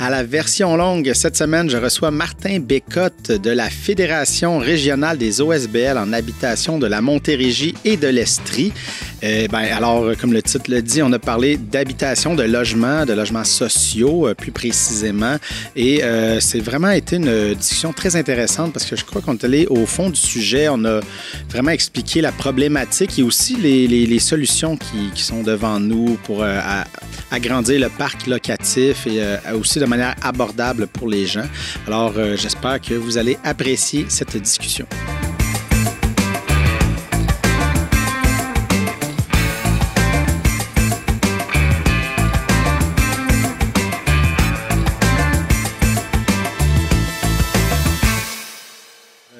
À la version longue, cette semaine, je reçois Martin Bécotte de la Fédération régionale des OSBL en habitation de la Montérégie et de l'Estrie. Alors, comme le titre le dit, on a parlé d'habitation, de logements sociaux plus précisément. Et c'est vraiment été une discussion très intéressante parce que je crois qu'on est allé au fond du sujet. On a vraiment expliqué la problématique et aussi les solutions qui sont devant nous pour agrandir le parc locatif et aussi de manière abordable pour les gens. Alors, j'espère que vous allez apprécier cette discussion.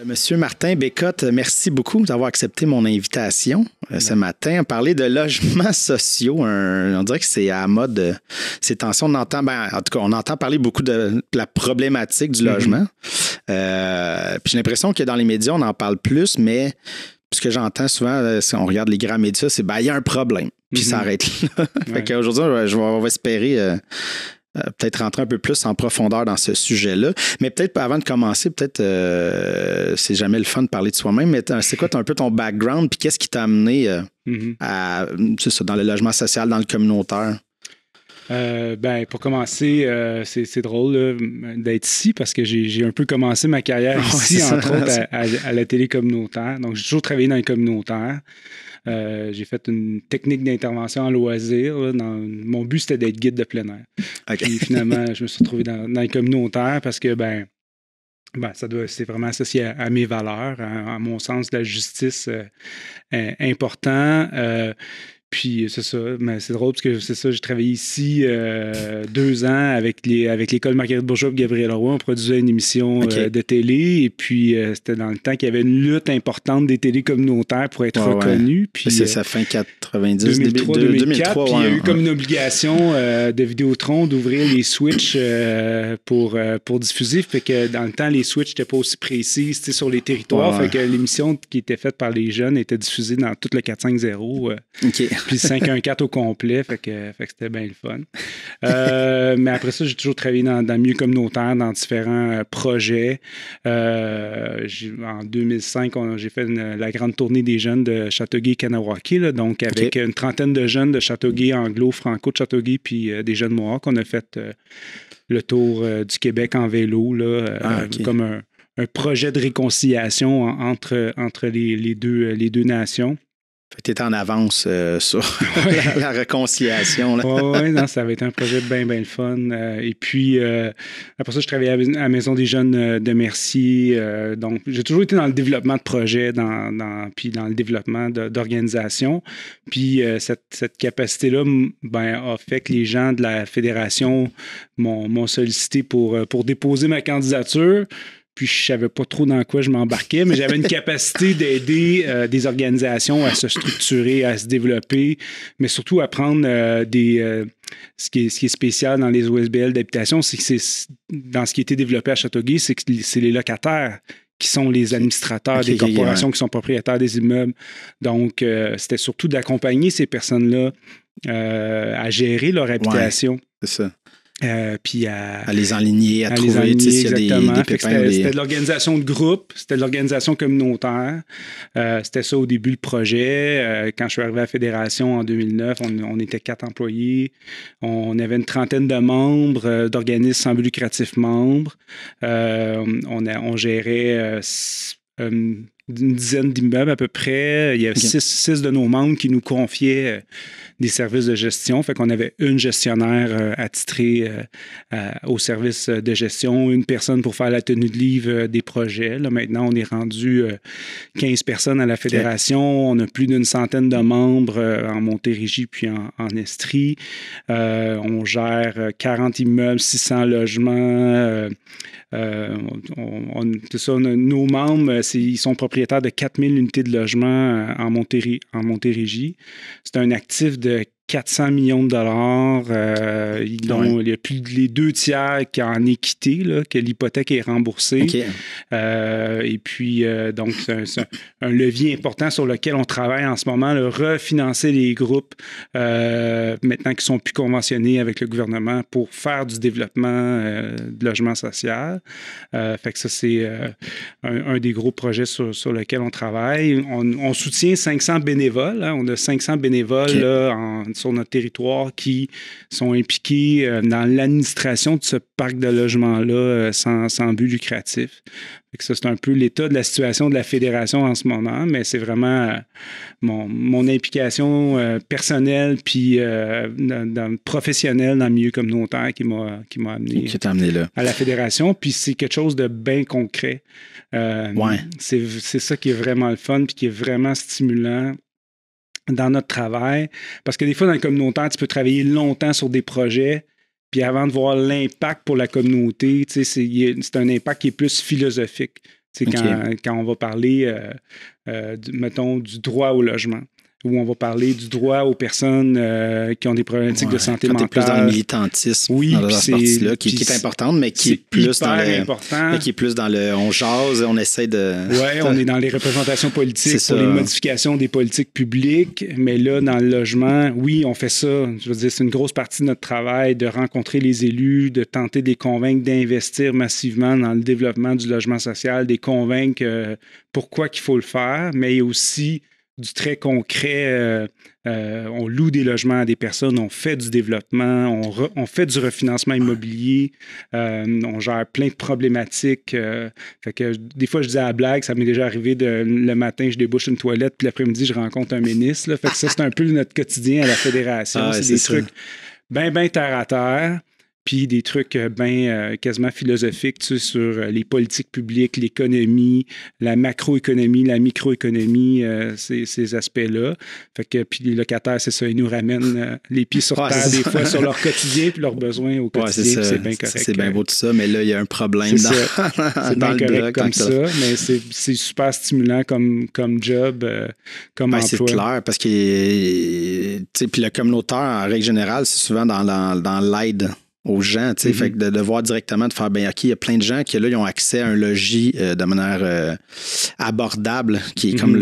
Monsieur Martin Bécotte, merci beaucoup d'avoir accepté mon invitation ce matin. Parler de logements sociaux, on dirait que c'est à la mode ces temps-ci. On entend parler beaucoup de la problématique du logement. Puis j'ai l'impression que dans les médias, on en parle plus, mais ce que j'entends souvent, si on regarde les grands médias, c'est il y a un problème, puis ça arrête là. Fait qu'aujourd'hui, on va espérer peut-être rentrer un peu plus en profondeur dans ce sujet-là. Mais peut-être avant de commencer, c'est jamais le fun de parler de soi-même, mais c'est quoi un peu ton background, puis qu'est-ce qui t'a amené dans le logement social, dans le communautaire? Pour commencer, c'est drôle là, d'être ici parce que j'ai un peu commencé ma carrière ici, entre autres à la télé communautaire. Donc, j'ai toujours travaillé dans le communautaire. J'ai fait une technique d'intervention en loisir. Mon but, c'était d'être guide de plein air. Okay. Puis finalement, je me suis retrouvé dans le communautaire parce que c'est vraiment associé à mes valeurs, à mon sens de la justice important. Puis c'est ça, mais c'est drôle parce que c'est ça, j'ai travaillé ici 2 ans avec l'école Marguerite Bourgeois et Gabriel Roy. On produisait une émission de télé et puis c'était dans le temps qu'il y avait une lutte importante des télés communautaires pour être reconnus. Puis, c'est sa fin 90, 2003. Puis il y a eu comme une obligation de Vidéotron d'ouvrir les switches pour diffuser. Fait que dans le temps, les switches n'étaient pas aussi précises sur les territoires. Fait que l'émission qui était faite par les jeunes était diffusée dans tout le 450. Puis 514 au complet, fait que c'était bien le fun. Mais après ça, j'ai toujours travaillé dans le milieu communautaire, dans différents projets. En 2005, j'ai fait la grande tournée des jeunes de Châteauguay-Kanawake, donc avec une trentaine de jeunes de Châteauguay, anglo-franco de Châteauguay, puis des jeunes Mohawks. On a fait le tour du Québec en vélo, comme un projet de réconciliation entre les deux nations. Tu étais en avance sur la réconciliation. Oui, ça va être un projet bien le fun. Et puis, après ça, je travaillais à la Maison des jeunes de Mercier. Donc, j'ai toujours été dans le développement de projets, puis dans le développement d'organisations. Puis, cette capacité-là a fait que les gens de la Fédération m'ont sollicité pour déposer ma candidature. Puis, je savais pas trop dans quoi je m'embarquais, mais j'avais une capacité d'aider des organisations à se structurer, à se développer, mais surtout à prendre ce qui est spécial dans les OSBL d'habitation, c'est que dans ce qui a été développé à Châteauguay, c'est que c'est les locataires qui sont les administrateurs des corporations qui sont propriétaires des immeubles. Donc, c'était surtout d'accompagner ces personnes-là à gérer leur habitation. Ouais, c'est ça. Puis à les enligner, à trouver s'il y a des pépins. C'était de l'organisation de groupe, c'était de l'organisation communautaire. C'était ça au début le projet. Quand je suis arrivé à la Fédération en 2009, on était 4 employés. On avait une trentaine de membres, d'organismes sans but lucratif membres. On gérait une dizaine d'immeubles à peu près. Il y a 6 de nos membres qui nous confiaient des services de gestion. Fait qu'on avait une gestionnaire attitrée au service de gestion, une personne pour faire la tenue de livre des projets. Là, maintenant, on est rendu 15 personnes à la Fédération. On a plus d'une centaine de membres en Montérégie puis en Estrie. On gère 40 immeubles, 600 logements. Nos membres, ils sont propriétaires de 4000 unités de logement en Montérégie. C'est un actif de 400 millions de dollars. Il y a plus de les 2/3 qui en équité, là, que l'hypothèque est remboursée. OK. Et puis, donc, c'est un levier important sur lequel on travaille en ce moment, là, refinancer les groupes maintenant qui sont plus conventionnés avec le gouvernement pour faire du développement de logement social. Fait que ça, c'est un des gros projets sur lequel on travaille. On soutient 500 bénévoles. Hein. On a 500 bénévoles OK. là, sur notre territoire qui sont impliqués dans l'administration de ce parc de logements-là sans but lucratif. Fait que ça, c'est un peu l'état de la situation de la fédération en ce moment, mais c'est vraiment mon implication personnelle puis professionnelle dans le milieu communautaire qui m'a amené, Qui t'a amené là. à la fédération. Puis c'est quelque chose de bien concret. Ouais. C'est ça qui est vraiment le fun puis qui est vraiment stimulant dans notre travail. Parce que des fois, dans le communautaire, tu peux travailler longtemps sur des projets, puis avant de voir l'impact pour la communauté, c'est un impact qui est plus philosophique. Okay. Quand on va parler, mettons, du droit au logement, où on va parler du droit aux personnes qui ont des problématiques de santé mentale. Plus dans le militantisme, oui, dans cette partie-là, qui est importante, mais qui est plus dans le... important. Mais qui est plus dans le... On jase, on essaie de... Oui, on est dans les représentations politiques pour les modifications des politiques publiques, mais là, dans le logement, oui, on fait ça. Je veux dire, c'est une grosse partie de notre travail de rencontrer les élus, de tenter de les convaincre d'investir massivement dans le développement du logement social, de les convaincre pourquoi qu'il faut le faire, mais il y a aussi du très concret, on loue des logements à des personnes, on fait du développement, on fait du refinancement immobilier, on gère plein de problématiques. Fait que des fois, je disais à la blague, ça m'est déjà arrivé le matin, je débouche une toilette, puis l'après-midi, je rencontre un ministre. Là. Fait que ça, c'est un peu notre quotidien à la fédération. C'est des trucs bien terre à terre. Puis des trucs quasiment philosophiques sur les politiques publiques, l'économie, la macroéconomie, la microéconomie, ces aspects-là. Fait que puis les locataires, c'est ça, ils nous ramènent les pieds sur terre des fois sur leur quotidien puis leurs besoins au quotidien. C'est bien correct. C'est bien beau tout ça, mais là, il y a un problème dans c'est bien correct comme ça, mais c'est super stimulant comme job, comme emploi. C'est clair, parce que puis le communautaire, en règle générale, c'est souvent dans l'aide aux gens, tu sais, fait que de voir directement, de faire, ben OK, il y a plein de gens qui, là, ils ont accès à un logis de manière abordable, qui est comme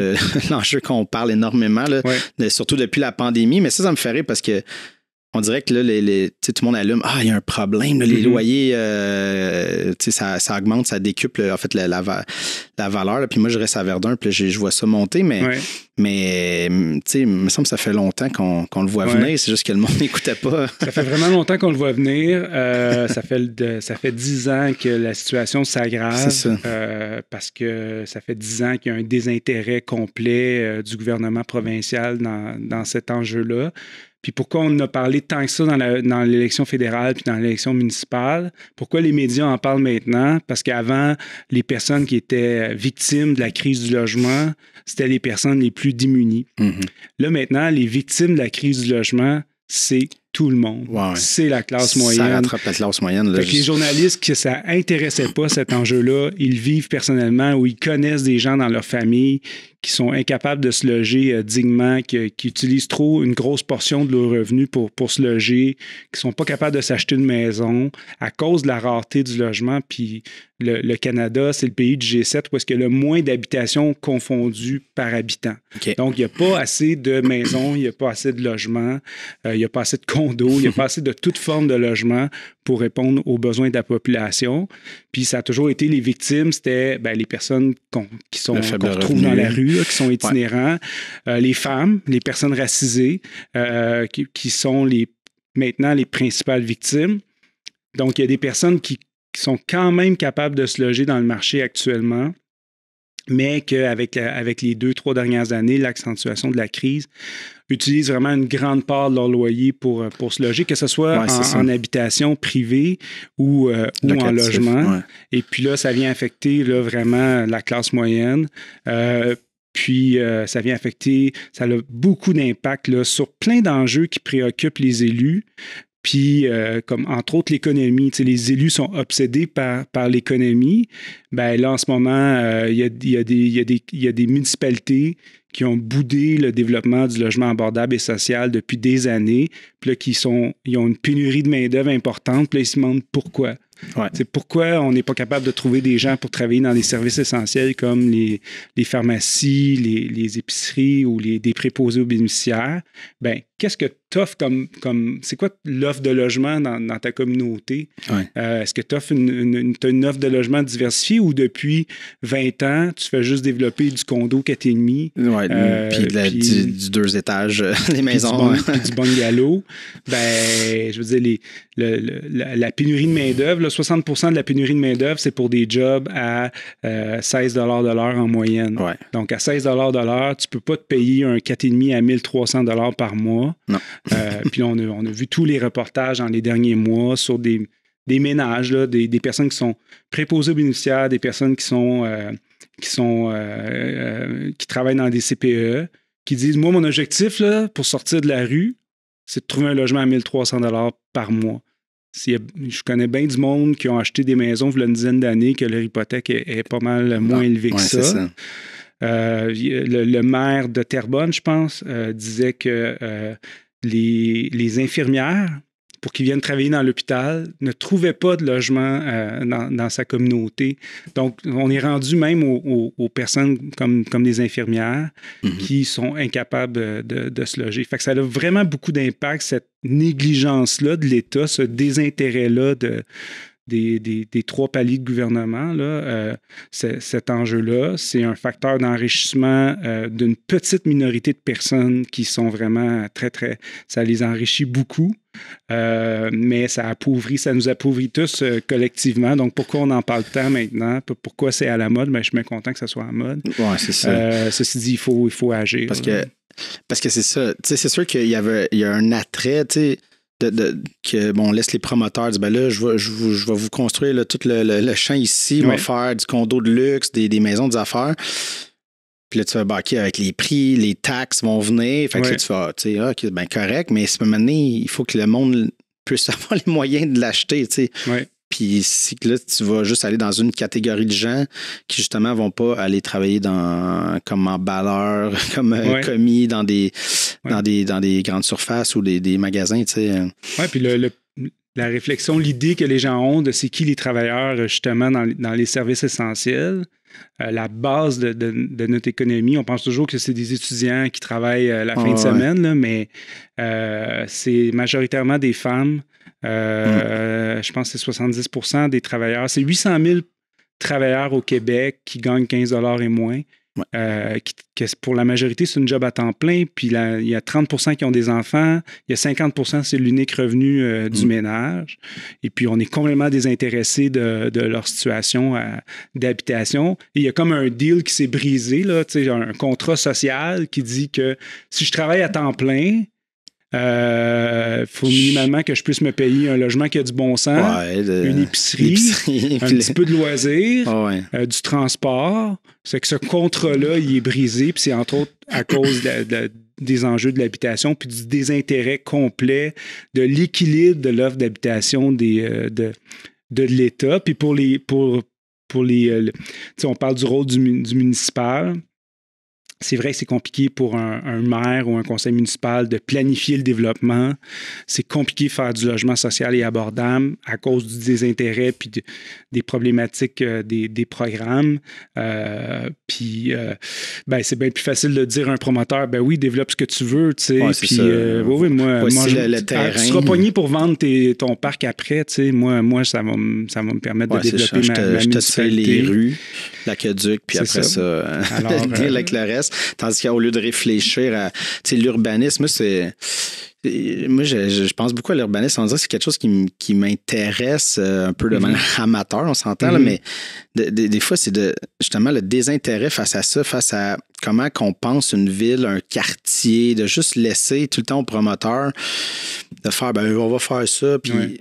l'enjeu qu'on parle énormément, là, surtout depuis la pandémie, mais ça me fait rire parce que on dirait que là, tout le monde allume. Ah, il y a un problème. Là, les loyers, ça augmente, ça décuple en fait la valeur. Là. Puis moi, je reste à Verdun, puis je vois ça monter. Mais il me semble que ça fait longtemps qu'on le voit venir. C'est juste que le monde n'écoutait pas. Ça fait vraiment longtemps qu'on le voit venir. Ça fait 10 ans que la situation s'aggrave. C'est ça. Parce que ça fait 10 ans qu'il y a un désintérêt complet du gouvernement provincial dans cet enjeu-là. Puis pourquoi on en a parlé tant que ça dans l'élection fédérale puis dans l'élection municipale? Pourquoi les médias en parlent maintenant? Parce qu'avant, les personnes qui étaient victimes de la crise du logement, c'était les personnes les plus démunies. Là, maintenant, les victimes de la crise du logement, c'est tout le monde. C'est la classe moyenne. Ça rattrape la classe moyenne. Là, les journalistes que ça intéressait pas, cet enjeu-là, ils vivent personnellement ou ils connaissent des gens dans leur famille qui sont incapables de se loger dignement, qui utilisent trop une grosse portion de leurs revenus pour se loger, qui sont pas capables de s'acheter une maison à cause de la rareté du logement. Puis le Canada, c'est le pays du G7 où est-ce qu'il y a le moins d'habitations confondues par habitant. Donc, il n'y a pas assez de maisons, il n'y a pas assez de logements, il n'y a pas assez de condos, il n'y a pas assez de toute forme de logement pour répondre aux besoins de la population. Puis ça a toujours été les victimes, c'était les personnes qu'on retrouve dans la rue, qui sont itinérants, les femmes, les personnes racisées, qui sont maintenant les principales victimes. Donc, il y a des personnes qui sont quand même capables de se loger dans le marché actuellement, mais qu'avec les 2-3 dernières années, l'accentuation de la crise, utilisent vraiment une grande part de leur loyer pour se loger, que ce soit en habitation privée ou en logement. Et puis là, ça vient affecter là, vraiment la classe moyenne. Puis, ça vient affecter, ça a beaucoup d'impact là, sur plein d'enjeux qui préoccupent les élus. puis comme entre autres l'économie, les élus sont obsédés par l'économie, ben là en ce moment, il y a des municipalités qui ont boudé le développement du logement abordable et social depuis des années, puis là ils ont une pénurie de main-d'œuvre importante, puis là ils se demandent pourquoi. Ouais. C'est pourquoi on n'est pas capable de trouver des gens pour travailler dans des services essentiels comme les pharmacies, les épiceries ou des préposés aux bénéficiaires. Ben, qu'est-ce que tu offres comme c'est quoi l'offre de logement dans ta communauté? Ouais. Est-ce que tu offres une offre de logement diversifiée ou depuis 20 ans, tu fais juste développer du condo 4,5? Ouais, puis du 2 étages, les maisons. Puis du bungalow. Ben, je veux dire, la pénurie de main-d'œuvre, 60% de la pénurie de main-d'œuvre, c'est pour des jobs à 16 $ de l'heure en moyenne. Ouais. Donc, à 16 $ de l'heure, tu ne peux pas te payer un 4,5 à 1300 $ par mois. Non. Puis on a vu tous les reportages dans les derniers mois sur des ménages, là, des personnes qui sont préposées aux bénéficiaires, des personnes qui travaillent dans des CPE, qui disent, moi, mon objectif là, pour sortir de la rue, c'est de trouver un logement à 1300 $ par mois. Je connais bien du monde qui ont acheté des maisons il y a une dizaine d'années que leur hypothèque est pas mal moins élevée que ça. C'est ça. Le maire de Terrebonne, je pense, disait que les infirmières, pour qu'ils viennent travailler dans l'hôpital, ne trouvaient pas de logement dans sa communauté. Donc, on est rendu même aux personnes comme des infirmières qui sont incapables de se loger. Fait que ça a vraiment beaucoup d'impact, cette négligence-là de l'État, ce désintérêt-là des 3 paliers de gouvernement, là, cet enjeu-là, c'est un facteur d'enrichissement d'une petite minorité de personnes qui sont vraiment très, très... Ça les enrichit beaucoup, mais ça nous appauvrit tous collectivement. Donc, pourquoi on en parle tant maintenant? Pourquoi c'est à la mode? Ben, je suis bien content que ça soit à la mode. Oui, c'est ça. Ceci dit, il faut agir. Parce que c'est ça. Tu sais, c'est sûr qu'il y a un attrait, tu sais, on laisse les promoteurs dire, ben là, je vais vous construire là, tout le champ ici, on va faire du condo de luxe, des maisons des affaires. Puis là, tu vas baquer avec les prix, les taxes vont venir. Fait que là, tu vas, tu sais, OK, ben correct, mais à un moment donné, il faut que le monde puisse avoir les moyens de l'acheter, tu sais. Ouais. Puis c'est que là, tu vas juste aller dans une catégorie de gens qui, justement, vont pas aller travailler comme emballeur, comme commis dans des grandes surfaces ou des magasins, tu sais. Oui, puis la réflexion, l'idée que les gens ont de c'est qui les travailleurs, justement, dans les services essentiels, la base de notre économie, on pense toujours que c'est des étudiants qui travaillent la fin de semaine, là, mais c'est majoritairement des femmes. Je pense que c'est 70% des travailleurs. C'est 800 000 travailleurs au Québec qui gagnent 15 $ et moins. Pour la majorité, c'est une job à temps plein. Puis il y a 30% qui ont des enfants. Il y a 50%, c'est l'unique revenu du ménage. Et puis, on est complètement désintéressé de leur situation d'habitation. Et il y a comme un deal qui s'est brisé, là, un contrat social qui dit que si je travaille à temps plein, faut minimalement que je puisse me payer un logement qui a du bon sens, une épicerie, un petit peu de loisirs, du transport. C'est que ce contrat-là, il est brisé, puis c'est entre autres à cause des enjeux de l'habitation, puis du désintérêt complet de l'équilibre de l'offre d'habitation de l'État. Puis pour les on parle du rôle du municipal. C'est vrai que c'est compliqué pour un maire ou un conseil municipal de planifier le développement. C'est compliqué de faire du logement social et abordable à cause du désintérêt puis des problématiques des programmes. Puis, c'est bien plus facile de dire à un promoteur, ben oui, développe ce que tu veux, tu sais. Puis, moi, le terrain. Tu seras pogné pour vendre ton parc après, tu sais. Moi, ça va me permettre de développer ma municipalité. Je te fais les rues, l'aqueduc, puis après ça, deal avec le reste. Tandis qu'au lieu de réfléchir à l'urbanisme, moi, je pense beaucoup à l'urbanisme. On dirait que c'est quelque chose qui m'intéresse un peu de manière amateur, on s'entend, là, mais des fois, c'est justement le désintérêt face à ça, face à comment qu'on pense une ville, un quartier, de juste laisser tout le temps au promoteur de faire, on va faire ça, puis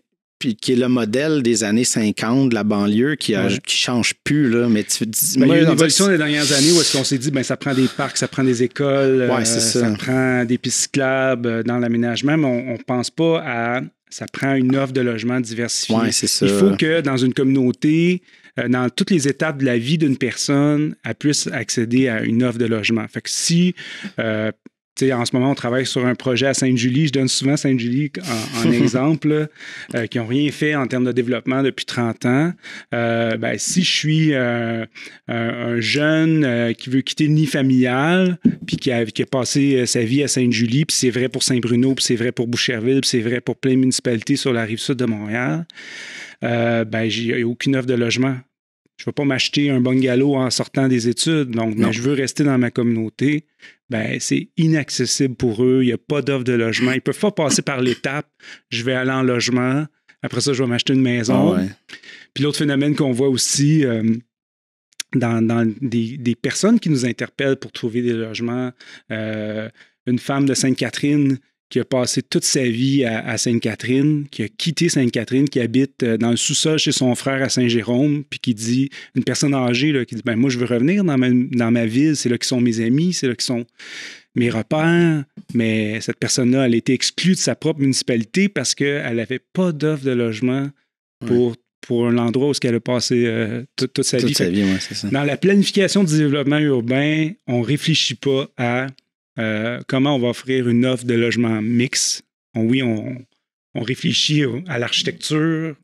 qui est le modèle des années 50 de la banlieue qui change plus, là. Mais tu dis... il y a eu une évolution des dernières années où est-ce qu'on s'est dit, ça prend des parcs, ça prend des écoles, ça prend des pistes cyclables dans l'aménagement, mais on pense pas à Ça prend une offre de logement diversifiée. Ouais, c'est ça. Il faut que dans une communauté, dans toutes les étapes de la vie d'une personne, elle puisse accéder à une offre de logement. Fait que si, en ce moment, on travaille sur un projet à Sainte-Julie, je donne souvent Sainte-Julie en exemple, qui n'ont rien fait en termes de développement depuis 30 ans. Si je suis un jeune qui veut quitter le nid familial, puis qui a passé sa vie à Sainte-Julie, puis c'est vrai pour Saint-Bruno, puis c'est vrai pour Boucherville, puis c'est vrai pour plein de municipalités sur la rive sud de Montréal, il n'y a aucune offre de logement. Je ne vais pas m'acheter un bungalow en sortant des études, donc je veux rester dans ma communauté. C'est inaccessible pour eux. Il n'y a pas d'offre de logement. Ils ne peuvent pas passer par l'étape. Je vais aller en logement. Après ça, je vais m'acheter une maison. Puis l'autre phénomène qu'on voit aussi dans des personnes qui nous interpellent pour trouver des logements, une femme de Sainte-Catherine qui a passé toute sa vie à Sainte-Catherine, qui a quitté Sainte-Catherine, qui habite dans le sous-sol chez son frère à Saint-Jérôme, puis qui dit, une personne âgée, là, qui dit, moi, je veux revenir dans ma ville, c'est là qu'ils sont mes amis, c'est là qu'ils sont mes repères, mais cette personne-là, elle a été exclue de sa propre municipalité parce qu'elle n'avait pas d'offre de logement pour l'endroit où elle a passé toute sa vie. C'est ça. Dans la planification du développement urbain, on ne réfléchit pas à comment on va offrir une offre de logement mixte. On réfléchit à l'architecture,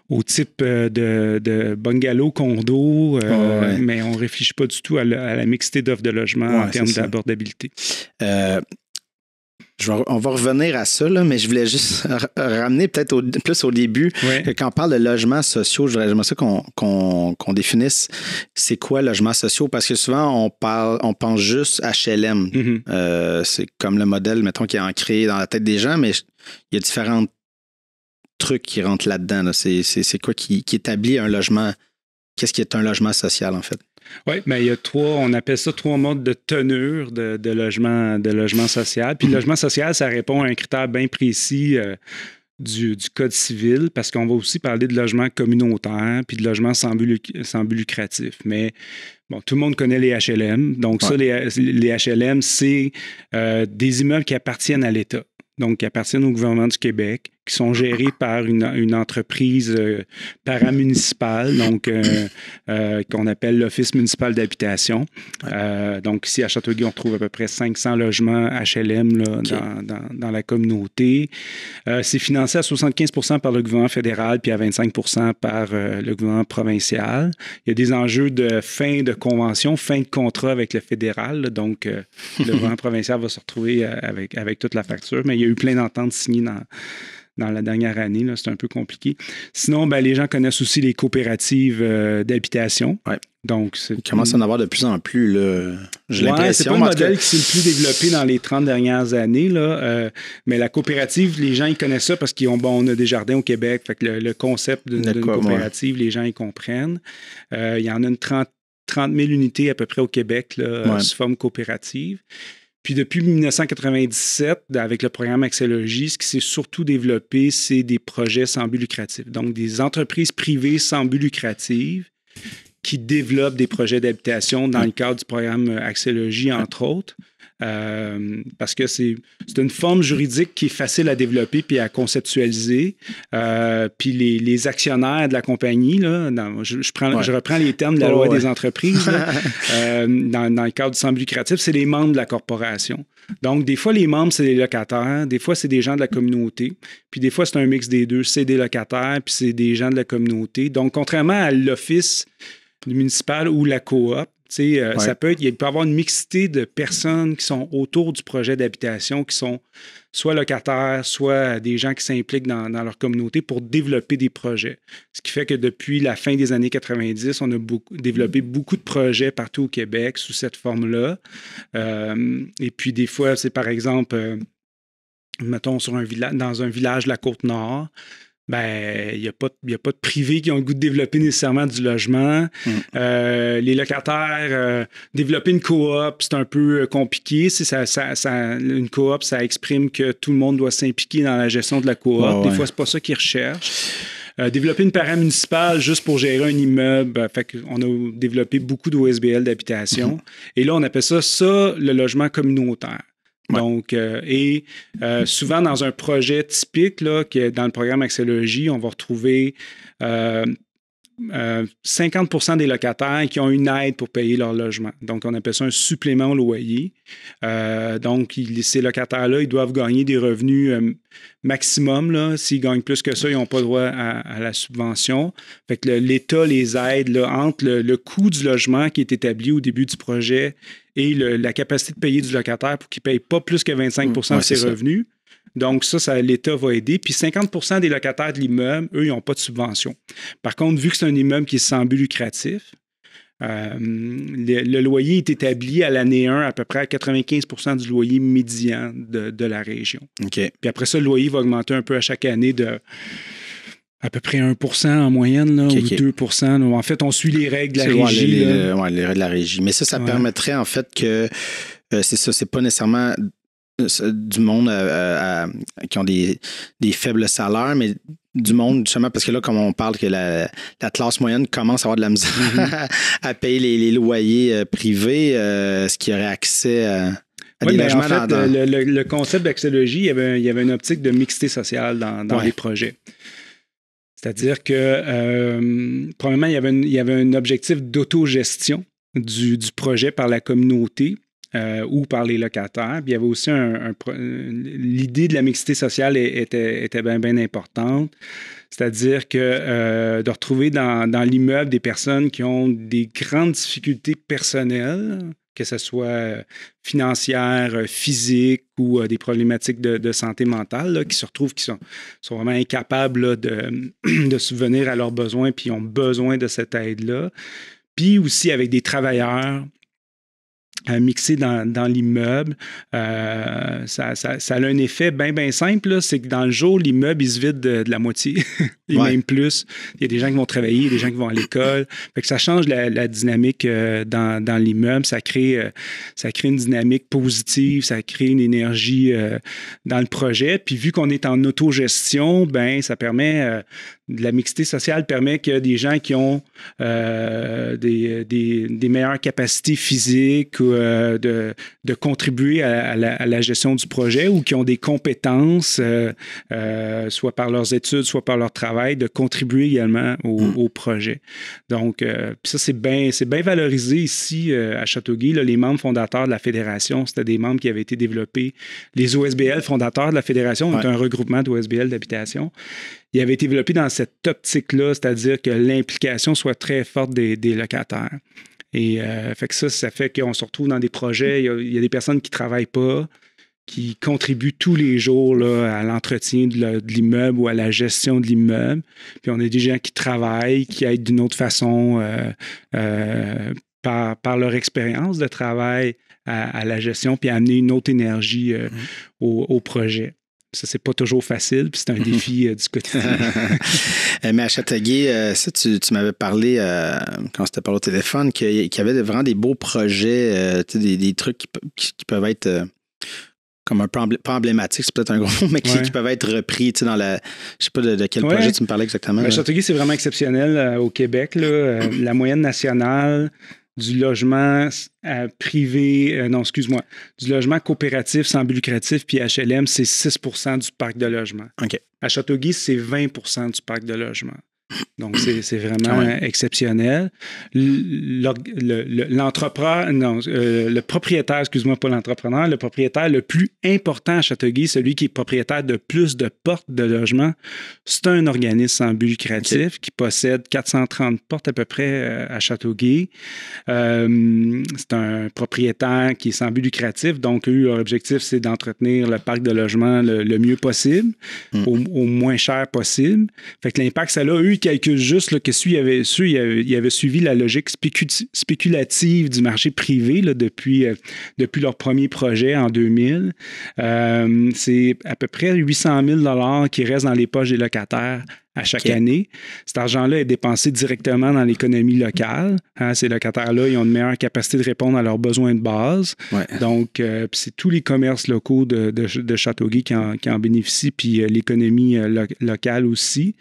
au type de bungalow, condo, mais on ne réfléchit pas du tout à la mixité d'offres de logement en termes d'abordabilité. On va revenir à ça, là, mais je voulais juste ramener peut-être plus au début. Quand on parle de logements sociaux, j'aimerais ça qu'on définisse c'est quoi logements sociaux, parce que souvent on pense juste HLM. C'est comme le modèle, mettons, qui est ancré dans la tête des gens, mais il y a différents trucs qui rentrent là-dedans. Là. C'est quoi qui établit un logement? Qu'est-ce qui est un logement social, en fait? Oui, mais il y a on appelle ça 3 modes de tenure de logement social. Puis le logement social, ça répond à un critère bien précis du Code civil, parce qu'on va aussi parler de logement communautaire puis de logement sans but lucratif. Mais bon, tout le monde connaît les HLM. Donc ça, les HLM, c'est des immeubles qui appartiennent à l'État. Donc, qui appartiennent au gouvernement du Québec, qui sont gérés par une entreprise paramunicipale, donc qu'on appelle l'Office municipal d'habitation. Donc, ici, à Châteauguay, on retrouve à peu près 500 logements HLM là, dans la communauté. C'est financé à 75% par le gouvernement fédéral puis à 25% par le gouvernement provincial. Il y a des enjeux de fin de convention, fin de contrat avec le fédéral. Là, donc, le gouvernement provincial va se retrouver avec toute la facture, mais il y a eu plein d'ententes signées dans la dernière année. Là, c'est un peu compliqué. Sinon, les gens connaissent aussi les coopératives d'habitation. Donc, il commence à en avoir de plus en plus. Là. J'ai l'impression. C'est pas le modèle qui s'est le plus développé dans les 30 dernières années. Là, mais la coopérative, les gens, ils connaissent ça parce on a des jardins au Québec. Fait que le concept d'une coopérative, les gens, ils comprennent. Il y en a une 30 000 unités à peu près au Québec là, sous forme coopérative. Puis depuis 1997, avec le programme Axélogie, ce qui s'est surtout développé, c'est des projets sans but lucratif. Donc, des entreprises privées sans but lucratif qui développent des projets d'habitation dans le cadre du programme Axélogie, entre autres. Parce que c'est une forme juridique qui est facile à développer puis à conceptualiser. Puis les actionnaires de la compagnie, là, je reprends les termes de la loi des entreprises, là, dans le cadre du sans but lucratif, c'est les membres de la corporation. Donc, des fois, les membres, c'est les locataires, des fois, c'est des gens de la communauté, puis des fois, c'est un mix des deux. C'est des locataires, puis c'est des gens de la communauté. Donc, contrairement à l'office municipal ou la coop, ça peut être, il peut y avoir une mixité de personnes qui sont autour du projet d'habitation, qui sont soit locataires, soit des gens qui s'impliquent dans leur communauté pour développer des projets. Ce qui fait que depuis la fin des années 90, on a développé beaucoup de projets partout au Québec sous cette forme-là. Et puis des fois, c'est par exemple, mettons dans un village de la Côte-Nord, il n'y a pas de privés qui ont le goût de développer nécessairement du logement. Les locataires, développer une coop, c'est un peu compliqué. Une coop, ça exprime que tout le monde doit s'impliquer dans la gestion de la coop. Des fois, c'est pas ça qu'ils recherchent. Développer une paramunicipale juste pour gérer un immeuble, on a développé beaucoup d'OSBL d'habitation. Et là, on appelle ça le logement communautaire. Ouais. Donc, souvent dans un projet typique, là, que dans le programme Accès-Logis, on va retrouver 50% des locataires qui ont une aide pour payer leur logement. Donc, on appelle ça un supplément au loyer. Donc, ces locataires-là, ils doivent gagner des revenus maximum. Là. S'ils gagnent plus que ça, ils n'ont pas droit à la subvention. Fait que l'État les aide là, entre le coût du logement qui est établi au début du projet et la capacité de payer du locataire pour qu'il ne paye pas plus que 25% de ses revenus. Donc, ça, l'État va aider. Puis 50% des locataires de l'immeuble, eux, ils n'ont pas de subvention. Par contre, vu que c'est un immeuble qui est sans but lucratif, le loyer est établi à l'année 1 à peu près à 95% du loyer médian de la région. Okay. Puis après ça, le loyer va augmenter un peu à chaque année de à peu près 1% en moyenne, là, ou 2%. Là. En fait, on suit les règles de la régie. Les règles de la régie. Mais ça permettrait en fait que, c'est ça, c'est pas nécessairement du monde qui ont des faibles salaires, mais du monde, justement, parce que là, comme on parle que la classe moyenne commence à avoir de la misère à payer les loyers privés, est-ce qu'il y aurait accès à des logements? En fait, le concept d'Accès-Logis, il y avait une optique de mixité sociale dans les projets. C'est-à-dire que, premièrement, il y avait un objectif d'autogestion du projet par la communauté. Ou par les locataires. Puis il y avait aussi l'idée de la mixité sociale était bien importante. C'est-à-dire que de retrouver dans l'immeuble des personnes qui ont des grandes difficultés personnelles, que ce soit financières, physiques ou des problématiques de santé mentale, là, qui se retrouvent, qui sont vraiment incapables là, de subvenir à leurs besoins puis ont besoin de cette aide-là. Puis aussi avec des travailleurs mixé dans l'immeuble. Ça a un effet bien simple, là, c'est que dans le jour, l'immeuble, il se vide de la moitié, et même plus. Il y a des gens qui vont travailler, il y a des gens qui vont à l'école. Fait que ça change la dynamique dans l'immeuble. Ça crée une dynamique positive, ça crée une énergie dans le projet. Puis vu qu'on est en autogestion, ben ça permet... la mixité sociale permet que des gens qui ont des meilleures capacités physiques de contribuer à la gestion du projet ou qui ont des compétences, soit par leurs études, soit par leur travail, de contribuer également au projet. Donc, ça, c'est bien valorisé ici à Châteauguay. Là, les membres fondateurs de la Fédération, c'était des membres qui avaient été développés. Les OSBL fondateurs de la Fédération est un regroupement d'OSBL d'habitation. Il avait été développé dans cette optique-là, c'est-à-dire que l'implication soit très forte des locataires. Et fait que ça fait qu'on se retrouve dans des projets, il y a des personnes qui ne travaillent pas, qui contribuent tous les jours là, à l'entretien de l'immeuble ou à la gestion de l'immeuble. Puis on a des gens qui travaillent, qui aident d'une autre façon par leur expérience de travail à la gestion, puis à amener une autre énergie au projet. Ça, c'est pas toujours facile, puis c'est un défi du quotidien. Mais à Châteauguay, ça, tu m'avais parlé, quand on s'était parlé au téléphone, qu'il y avait vraiment des beaux projets, des trucs qui peuvent être comme un peu pas emblématique, c'est peut-être un gros mot, mais qui peuvent être repris dans la... Je sais pas de quel projet tu me parlais exactement. Ben, Châteauguay, c'est vraiment exceptionnel au Québec. Là, la moyenne nationale du logement privé, du logement coopératif sans but lucratif puis HLM, c'est 6% du parc de logement. Okay. À Châteauguay, c'est 20% du parc de logement. Donc, c'est vraiment exceptionnel. Le propriétaire, excuse-moi, pas l'entrepreneur, le propriétaire le plus important à Châteauguay, celui qui est propriétaire de plus de portes de logement, c'est un organisme sans but lucratif qui possède 430 portes à peu près à Châteauguay. C'est un propriétaire qui est sans but lucratif, donc eux, leur objectif, c'est d'entretenir le parc de logement le mieux possible, au moins cher possible. Fait que l'impact, ça a, eux, ils calculent juste là, que il avait suivi la logique spéculative du marché privé là, depuis leur premier projet en 2000. C'est à peu près 800 000 $ qui restent dans les poches des locataires à chaque année. Cet argent-là est dépensé directement dans l'économie locale. Hein, ces locataires-là, ils ont une meilleure capacité de répondre à leurs besoins de base. Ouais. Donc, c'est tous les commerces locaux de Châteauguay qui en bénéficient, puis l'économie locale aussi.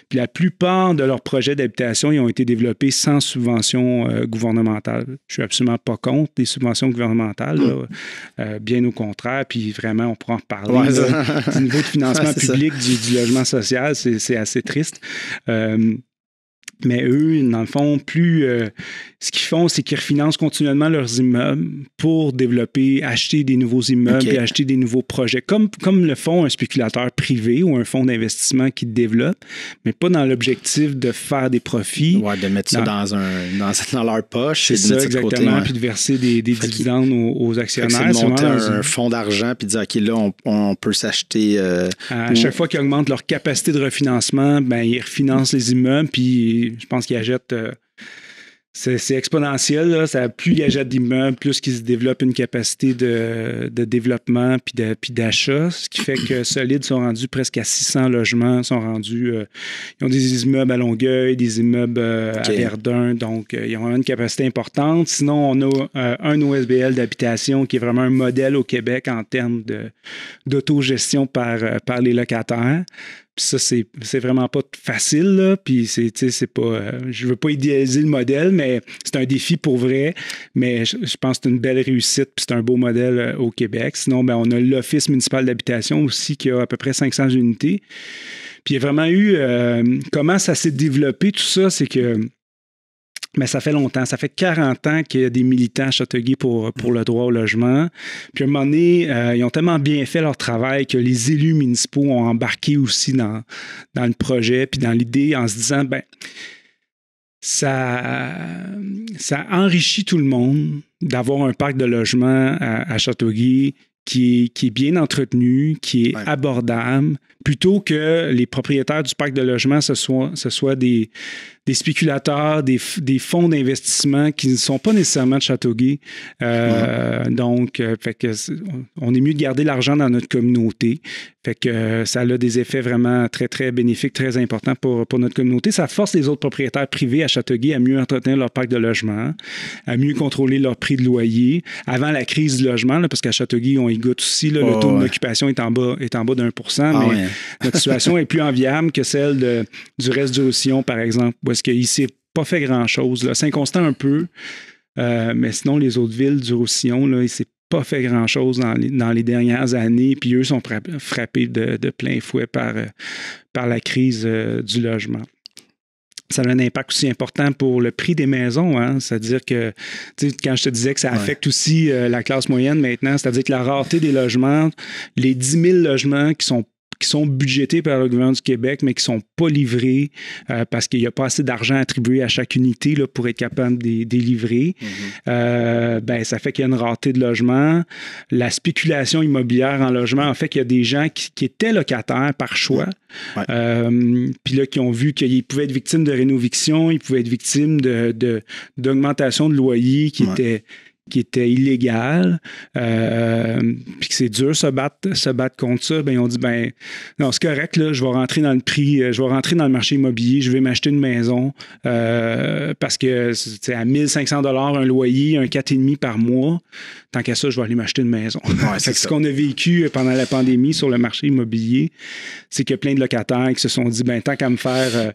Puis la plupart de leurs projets d'habitation, ils ont été développés sans subvention gouvernementale. Je suis absolument pas contre les subventions gouvernementales, bien au contraire. Puis vraiment, on pourra en reparler. Du niveau de financement public du logement social, c'est assez triste. Mais eux, dans le fond, ce qu'ils font, c'est qu'ils refinancent continuellement leurs immeubles pour développer, acheter des nouveaux immeubles et acheter des nouveaux projets, comme le font un spéculateur privé ou un fonds d'investissement qui développe, mais pas dans l'objectif de faire des profits. Ouais, de mettre ça dans leur poche. C'est ça, exactement, puis de verser des dividendes aux actionnaires. C'est de monter un fonds d'argent puis de dire, OK, là, on peut s'acheter... à chaque fois qu'ils augmentent leur capacité de refinancement, ben ils refinancent les immeubles, puis je pense qu'ils achètent... C'est exponentiel. Là. Plus ils achètent d'immeubles, plus qu'ils se développent une capacité de développement puis d'achat, ce qui fait que Solide sont rendus presque à 600 logements, ils ont des immeubles à Longueuil, des immeubles à Verdun, donc ils ont une capacité importante. Sinon, on a un OSBL d'habitation qui est vraiment un modèle au Québec en termes d'autogestion par les locataires. Puis ça, c'est vraiment pas facile, là. Puis c'est pas... je veux pas idéaliser le modèle, mais c'est un défi pour vrai. Mais je pense que c'est une belle réussite, puis c'est un beau modèle au Québec. Sinon, ben, on a l'Office municipal d'habitation aussi, qui a à peu près 500 unités. Puis il y a vraiment eu... comment ça s'est développé, tout ça, c'est que... Mais ça fait longtemps. Ça fait 40 ans qu'il y a des militants à Châteauguay pour le droit au logement. Puis à un moment donné, ils ont tellement bien fait leur travail que les élus municipaux ont embarqué aussi dans le projet puis dans l'idée en se disant, ben ça enrichit tout le monde d'avoir un parc de logement à Châteauguay qui est bien entretenu, qui est abordable, plutôt que les propriétaires du parc de logement, ce soit des spéculateurs, des fonds d'investissement qui ne sont pas nécessairement de Châteauguay. Donc, fait que on est mieux de garder l'argent dans notre communauté. Fait que ça a des effets vraiment très, très bénéfiques, très importants pour notre communauté. Ça force les autres propriétaires privés à Châteauguay à mieux entretenir leur parc de logement, à mieux contrôler leur prix de loyer. Avant la crise du logement, là, parce qu'à Châteauguay, on y goûte aussi, là, le taux d'occupation est en bas d'1%, mais notre situation est plus enviable que celle du reste du Roussillon, par exemple, où est-ce qu'il ne s'est pas fait grand-chose. Là. Saint-Constant un peu, mais sinon, les autres villes du Roussillon, là, il ne s'est pas fait grand-chose dans les dernières années, puis eux sont frappés de plein fouet par la crise du logement. Ça a un impact aussi important pour le prix des maisons. Hein? C'est-à-dire que, quand je te disais que ça affecte aussi la classe moyenne maintenant, c'est-à-dire que la rareté des logements, les 10 000 logements qui sont budgétés par le gouvernement du Québec, mais qui ne sont pas livrés parce qu'il n'y a pas assez d'argent attribué à chaque unité là, pour être capable de les livrer. Ben, ça fait qu'il y a une rareté de logements. La spéculation immobilière en logement en fait qu'il y a des gens qui étaient locataires par choix, puis là, qui ont vu qu'ils pouvaient être victimes de rénoviction, ils pouvaient être victimes d'augmentation de loyer qui était illégal, puis que c'est dur se battre contre ça, ben ils ont dit, ben non, c'est correct, là, je vais rentrer dans le prix, je vais rentrer dans le marché immobilier, je vais m'acheter une maison, parce que c'est à 1 500 $ un loyer, un 4,5 par mois, tant qu'à ça, je vais aller m'acheter une maison. C'est ce qu'on a vécu pendant la pandémie sur le marché immobilier, c'est qu'il y a plein de locataires qui se sont dit, ben tant qu'à me faire...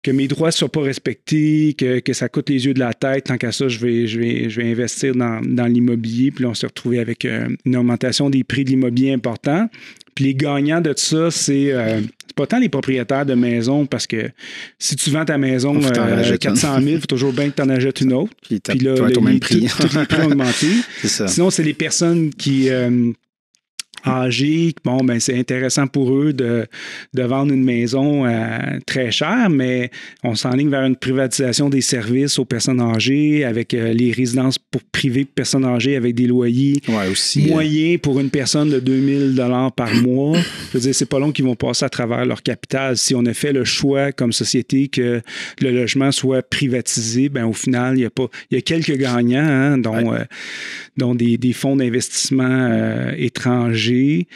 que mes droits ne soient pas respectés, que ça coûte les yeux de la tête. Tant qu'à ça, je vais investir dans l'immobilier. Puis là, on s'est retrouvé avec une augmentation des prix de l'immobilier important. Puis les gagnants de ça, c'est pas tant les propriétaires de maisons, parce que si tu vends ta maison 400 000, il faut toujours bien que tu en achètes une autre. Puis là, tous les prix ont augmenté. Sinon, c'est les personnes qui... âgés, bon, ben c'est intéressant pour eux de vendre une maison très chère, mais on s'enligne vers une privatisation des services aux personnes âgées, avec les résidences pour privées de personnes âgées avec des loyers moyens pour une personne de 2 000 $ par mois. Je veux dire, c'est pas long qu'ils vont passer à travers leur capital. Si on a fait le choix comme société que le logement soit privatisé, ben au final, il y a quelques gagnants, hein, dont des fonds d'investissement étrangers étrangers,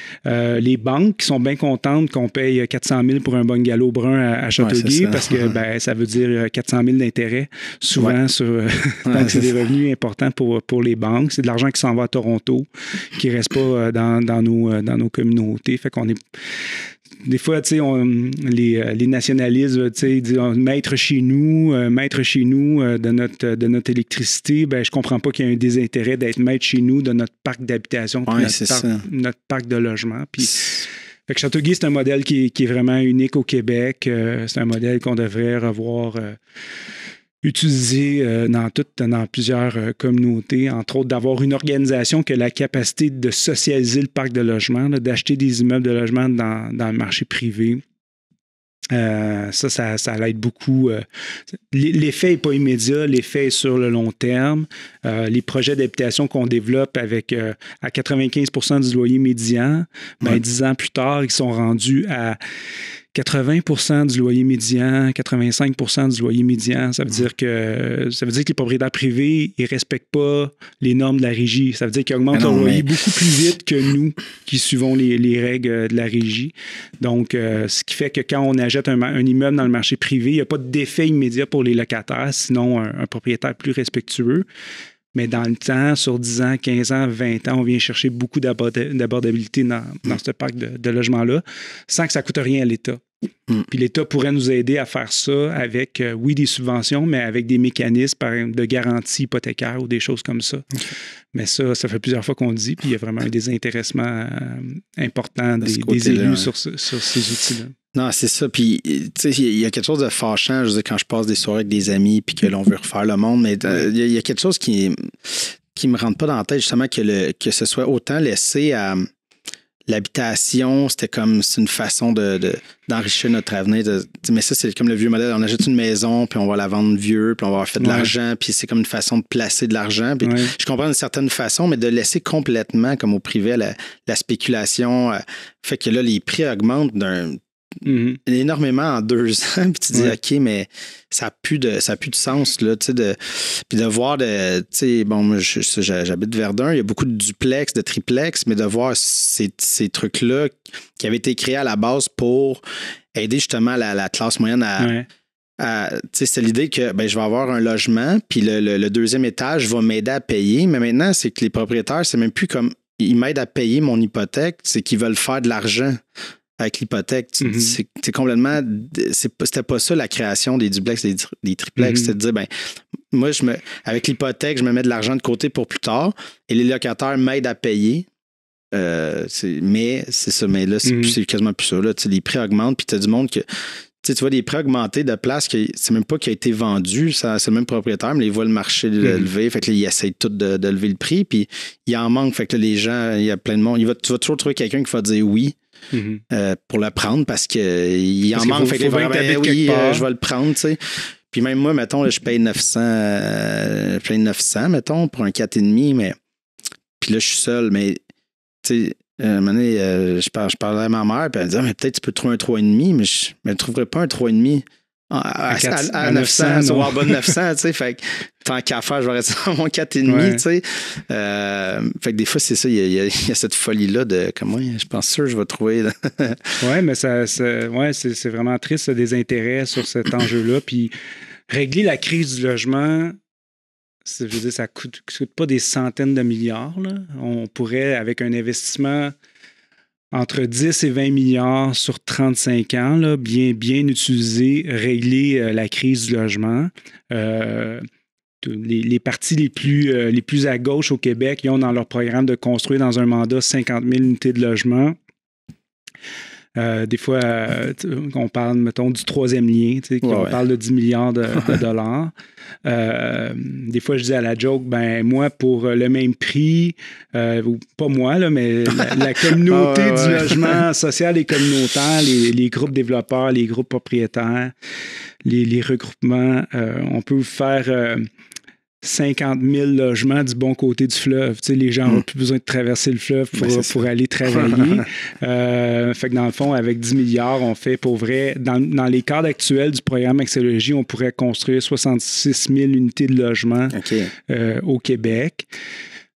les banques qui sont bien contentes qu'on paye 400 000 pour un bungalow brun à Châteauguay parce que ça veut dire 400 000 d'intérêt souvent donc c'est des revenus importants pour les banques. C'est de l'argent qui s'en va à Toronto, qui ne reste pas dans nos communautés. Fait qu'on est... Des fois, les nationalistes, disent maître chez nous de notre électricité. Ben, je comprends pas qu'il y ait un désintérêt d'être maître chez nous de notre parc d'habitation, notre parc de logement. Puis, fait que Châteauguay, c'est un modèle qui est vraiment unique au Québec. C'est un modèle qu'on devrait revoir utilisé dans plusieurs communautés, entre autres d'avoir une organisation qui a la capacité de socialiser le parc de logement, d'acheter des immeubles de logement dans le marché privé. Ça l'aide beaucoup. L'effet n'est pas immédiat, l'effet est sur le long terme. Les projets d'habitation qu'on développe avec à 95% du loyer médian, 10 ans plus tard, ils sont rendus à 80% du loyer médian, 85% du loyer médian. Ça veut dire que les propriétaires privés, ils ne respectent pas les normes de la régie. Ça veut dire qu'ils augmentent leur loyer beaucoup plus vite que nous qui suivons les règles de la régie. Donc, ce qui fait que quand on achète un immeuble dans le marché privé, il n'y a pas d'effet immédiat pour les locataires, sinon un propriétaire plus respectueux. Mais dans le temps, sur 10 ans, 15 ans, 20 ans, on vient chercher beaucoup d'abordabilité dans ce parc de logements-là, sans que ça ne coûte rien à l'État. Puis l'État pourrait nous aider à faire ça avec, des subventions, mais avec des mécanismes, par exemple, de garantie hypothécaire ou des choses comme ça. Okay. Mais ça fait plusieurs fois qu'on le dit, puis il y a vraiment un désintéressement important des élus sur ces outils-là. Non, c'est ça. Puis, tu sais, il y a quelque chose de fâchant, je veux dire, quand je passe des soirées avec des amis puis que l'on veut refaire le monde, mais il y a quelque chose qui me rentre pas dans la tête, justement, que ce soit autant laissé à l'habitation, c'est une façon d'enrichir notre avenir. Mais ça, c'est comme le vieux modèle. On achète une maison, puis on va la vendre vieux, puis on va avoir fait de l'argent, puis c'est comme une façon de placer de l'argent. Puis je comprends d'une certaine façon, mais de laisser complètement, comme au privé, la spéculation, fait que là, les prix augmentent énormément en 2 ans, puis tu dis OK, mais ça n'a plus de sens là, puis de voir moi j'habite Verdun, il y a beaucoup de duplex, de triplex, mais de voir ces trucs-là qui avaient été créés à la base pour aider justement la classe moyenne c'est l'idée que je vais avoir un logement, puis le deuxième étage va m'aider à payer, mais maintenant c'est que les propriétaires, c'est même plus comme ils m'aident à payer mon hypothèque, c'est qu'ils veulent faire de l'argent avec l'hypothèque. C'est complètement... C'était pas ça la création des duplex et des triplex. C'était de dire, moi, avec l'hypothèque, je me mets de l'argent de côté pour plus tard et les locataires m'aident à payer. Mais c'est ça. Mais là, c'est quasiment plus ça. Là. Les prix augmentent puis tu as du monde que... Tu vois des prix augmentés de place que c'est même pas qui a été vendu, c'est le même propriétaire, mais il voit le marché lever, fait que là, il essaie tout de lever le prix, puis il en manque, fait que là, les gens, il y a plein de monde. Tu vas toujours trouver quelqu'un qui va dire oui. Pour le prendre parce qu'il en manque. Fait que je vais le prendre, tu sais. Puis même moi, mettons, là, je paye 900, mettons, pour un 4,5, mais puis là, je suis seul, mais tu sais, à un moment donné, je parlais à ma mère, puis elle me disait, mais peut-être tu peux trouver un 3,5, mais je ne trouverais pas un 3,5 à 900, sur Warbonne 900, tu sais, fait que tant qu'à faire, je vais rester dans mon 4,5, tu sais. Fait que des fois, c'est ça, il y a cette folie-là de comment je pense sûr je vais trouver. Oui, mais c'est vraiment triste, des intérêts sur cet enjeu-là. Puis régler la crise du logement, je veux dire, ça coûte pas des centaines de milliards, là. On pourrait, avec un investissement entre 10 et 20 milliards sur 35 ans, là, bien utilisé, régler la crise du logement. Les partis les plus à gauche au Québec, ils ont dans leur programme de construire dans un mandat 50 000 unités de logement. Des fois, on parle, mettons, du troisième lien, on parle de 10 milliards de dollars. Des fois, je dis à la joke, moi, pour le même prix, pas moi, là, mais la communauté du logement social et communautaire, les groupes développeurs, les groupes propriétaires, les regroupements, on peut faire 50 000 logements du bon côté du fleuve. Les gens n'ont plus besoin de traverser le fleuve pour aller travailler. Fait que dans le fond, avec 10 milliards, on fait pour vrai, dans les cadres actuels du programme Accélologie, on pourrait construire 66 000 unités de logements au Québec.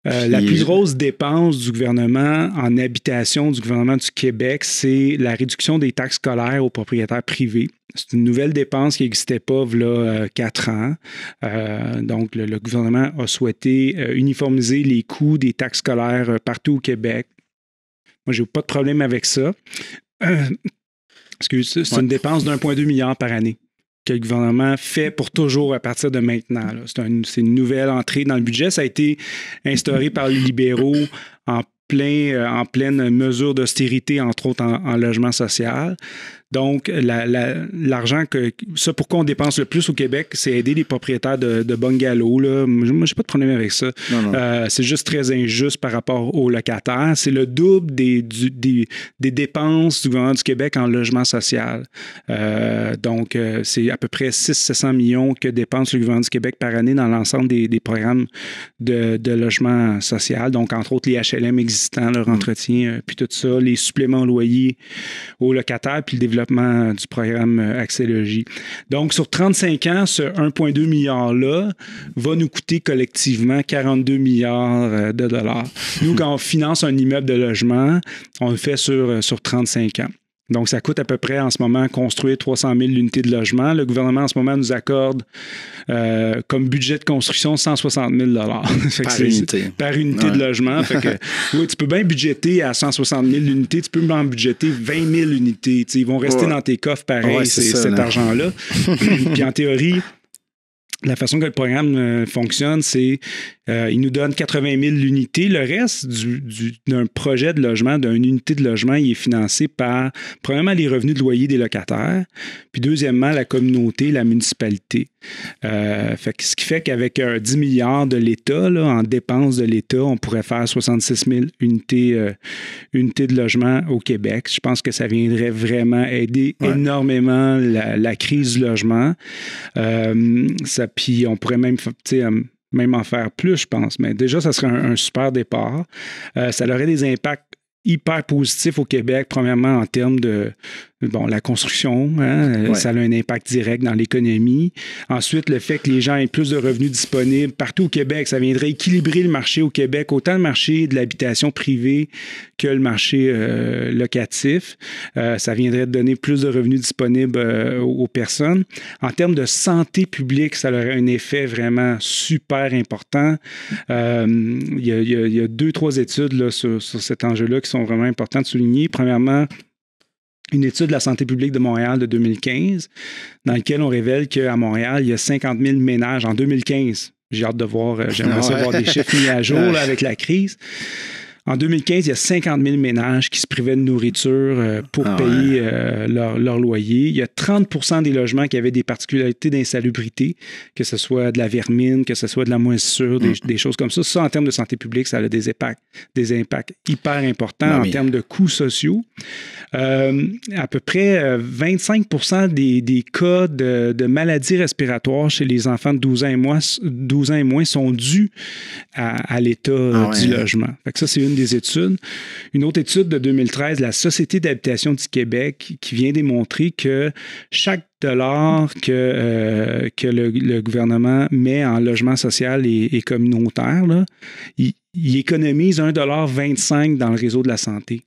La plus grosse dépense du gouvernement en habitation du gouvernement du Québec, c'est la réduction des taxes scolaires aux propriétaires privés. C'est une nouvelle dépense qui n'existait pas il y a 4 ans. Donc, le gouvernement a souhaité uniformiser les coûts des taxes scolaires partout au Québec. Moi, je n'ai pas de problème avec ça. Excuse, c'est une dépense d'1,2 milliard par année que le gouvernement fait pour toujours à partir de maintenant. Là. C'est une nouvelle entrée dans le budget. Ça a été instauré par les libéraux en pleine mesure d'austérité, entre autres en logement social. Donc, l'argent pourquoi on dépense le plus au Québec, c'est aider les propriétaires de bungalows. Là. Moi, j'ai pas de problème avec ça. C'est juste très injuste par rapport aux locataires. C'est le double des dépenses du gouvernement du Québec en logement social. Donc, c'est à peu près 600-700 millions que dépense le gouvernement du Québec par année dans l'ensemble des programmes de logement social. Donc, entre autres, les HLM existants, leur entretien, puis tout ça, les suppléments au loyer aux locataires, puis le développement du programme Accès Logis. Donc, sur 35 ans, ce 1,2 milliard-là va nous coûter collectivement 42 milliards de dollars. Nous, quand on finance un immeuble de logement, on le fait sur 35 ans. Donc, ça coûte à peu près en ce moment construire 300 000 unités de logement. Le gouvernement en ce moment nous accorde comme budget de construction 160 000 par unité de logement. Fait que, oui, tu peux bien budgéter à 160 000 unités, tu peux bien budgéter 20 000 unités. T'sais, ils vont rester dans tes coffres pareil, cet argent-là. Puis en théorie, la façon que le programme fonctionne, c'est il nous donne 80 000 unités. Le reste d'un projet de logement, d'une unité de logement, il est financé par, premièrement, les revenus de loyer des locataires, puis deuxièmement, la communauté, la municipalité. Ce qui fait qu'avec 10 milliards de l'État, là, en dépenses de l'État, on pourrait faire 66 000 unités de logement au Québec. Je pense que ça viendrait vraiment aider énormément la crise du logement. Puis on pourrait même en faire plus, je pense. Mais déjà, ça serait un super départ. Ça aurait des impacts hyper positifs au Québec, premièrement en termes de la construction, ça a un impact direct dans l'économie. Ensuite, le fait que les gens aient plus de revenus disponibles partout au Québec, ça viendrait équilibrer le marché au Québec, autant le marché de l'habitation privée que le marché locatif. Ça viendrait donner plus de revenus disponibles aux personnes. En termes de santé publique, ça aurait un effet vraiment super important. Il y a 2-3 études là, sur cet enjeu-là qui sont vraiment importantes de souligner. Premièrement, une étude de la santé publique de Montréal de 2015, dans laquelle on révèle qu'à Montréal, il y a 50 000 ménages en 2015. J'ai hâte de voir, j'aimerais savoir des chiffres mis à jour là, avec la crise. En 2015, il y a 50 000 ménages qui se privaient de nourriture pour payer leur loyer. Il y a 30 des logements qui avaient des particularités d'insalubrité, que ce soit de la vermine, que ce soit de la moisissure, des choses comme ça. Ça, en termes de santé publique, ça a des impacts hyper importants en termes de coûts sociaux. À peu près 25 des cas de maladies respiratoires chez les enfants de 12 ans et moins sont dus à l'état du logement. Fait que ça, c'est une des études. Une autre étude de 2013, la Société d'habitation du Québec, qui vient démontrer que chaque dollar que le gouvernement met en logement social et communautaire, là, il économise 1,25 $ dans le réseau de la santé.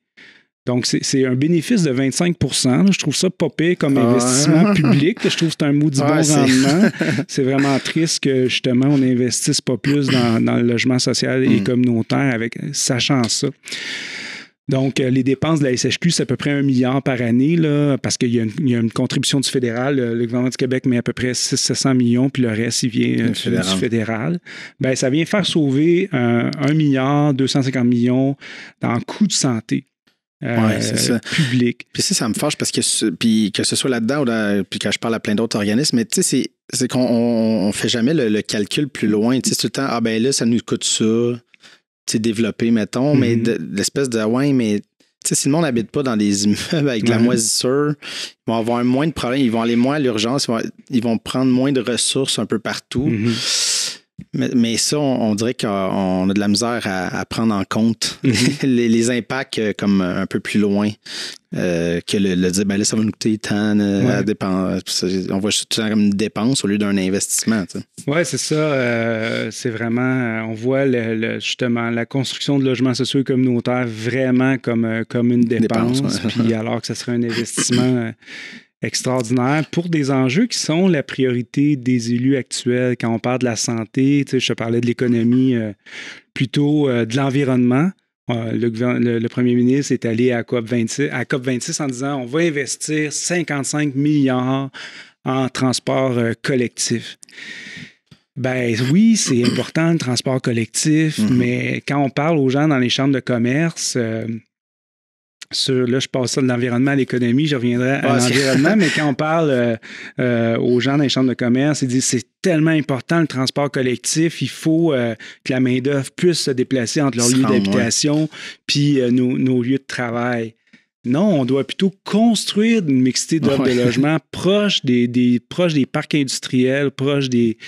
Donc, c'est un bénéfice de 25 %. Je trouve ça pas pire comme investissement public. Je trouve que c'est un maudit bon rendement. C'est vraiment triste que, justement, on n'investisse pas plus dans le logement social et communautaire sachant ça. Donc, les dépenses de la SHQ, c'est à peu près 1 milliard par année, là, parce qu'il y a une contribution du fédéral. Le gouvernement du Québec met à peu près 600-700 millions, puis le reste, il vient du fédéral. Ben, ça vient faire sauver 1 milliard 250 millions dans coûts de santé. C'est ça. Public. Puis ça me fâche parce que ce soit là-dedans ou puis quand je parle à plein d'autres organismes, mais tu sais, c'est qu'on fait jamais le calcul plus loin. Tu sais, c'est tout le temps, là, ça nous coûte ça, tu sais, développer, mettons, mais l'espèce de, mais tu sais, si le monde n'habite pas dans des immeubles avec de la moisissure, ils vont avoir moins de problèmes, ils vont aller moins à l'urgence, ils vont prendre moins de ressources un peu partout. Mais ça, on dirait qu'on a de la misère à prendre en compte les impacts comme un peu plus loin que le dire, ben là, ça va nous coûter tant à dépenser. On voit tout le temps comme une dépense au lieu d'un investissement. Oui, c'est ça. C'est vraiment, on voit justement la construction de logements sociaux et communautaires vraiment comme une dépense, puis alors que ce serait un investissement extraordinaire pour des enjeux qui sont la priorité des élus actuels. Quand on parle de la santé, je te parlais de l'économie, plutôt de l'environnement. Le premier ministre est allé à COP26 en disant on va investir 55 milliards en transport collectif. Ben oui, c'est important le transport collectif, mais quand on parle aux gens dans les chambres de commerce, là, je passe ça de l'environnement à l'économie, je reviendrai à l'environnement, mais quand on parle aux gens dans les chambres de commerce, ils disent c'est tellement important le transport collectif, il faut que la main-d'œuvre puisse se déplacer entre leurs lieux d'habitation puis nos lieux de travail. Non, on doit plutôt construire une mixité d'offres de logement proche des parcs industriels, proche des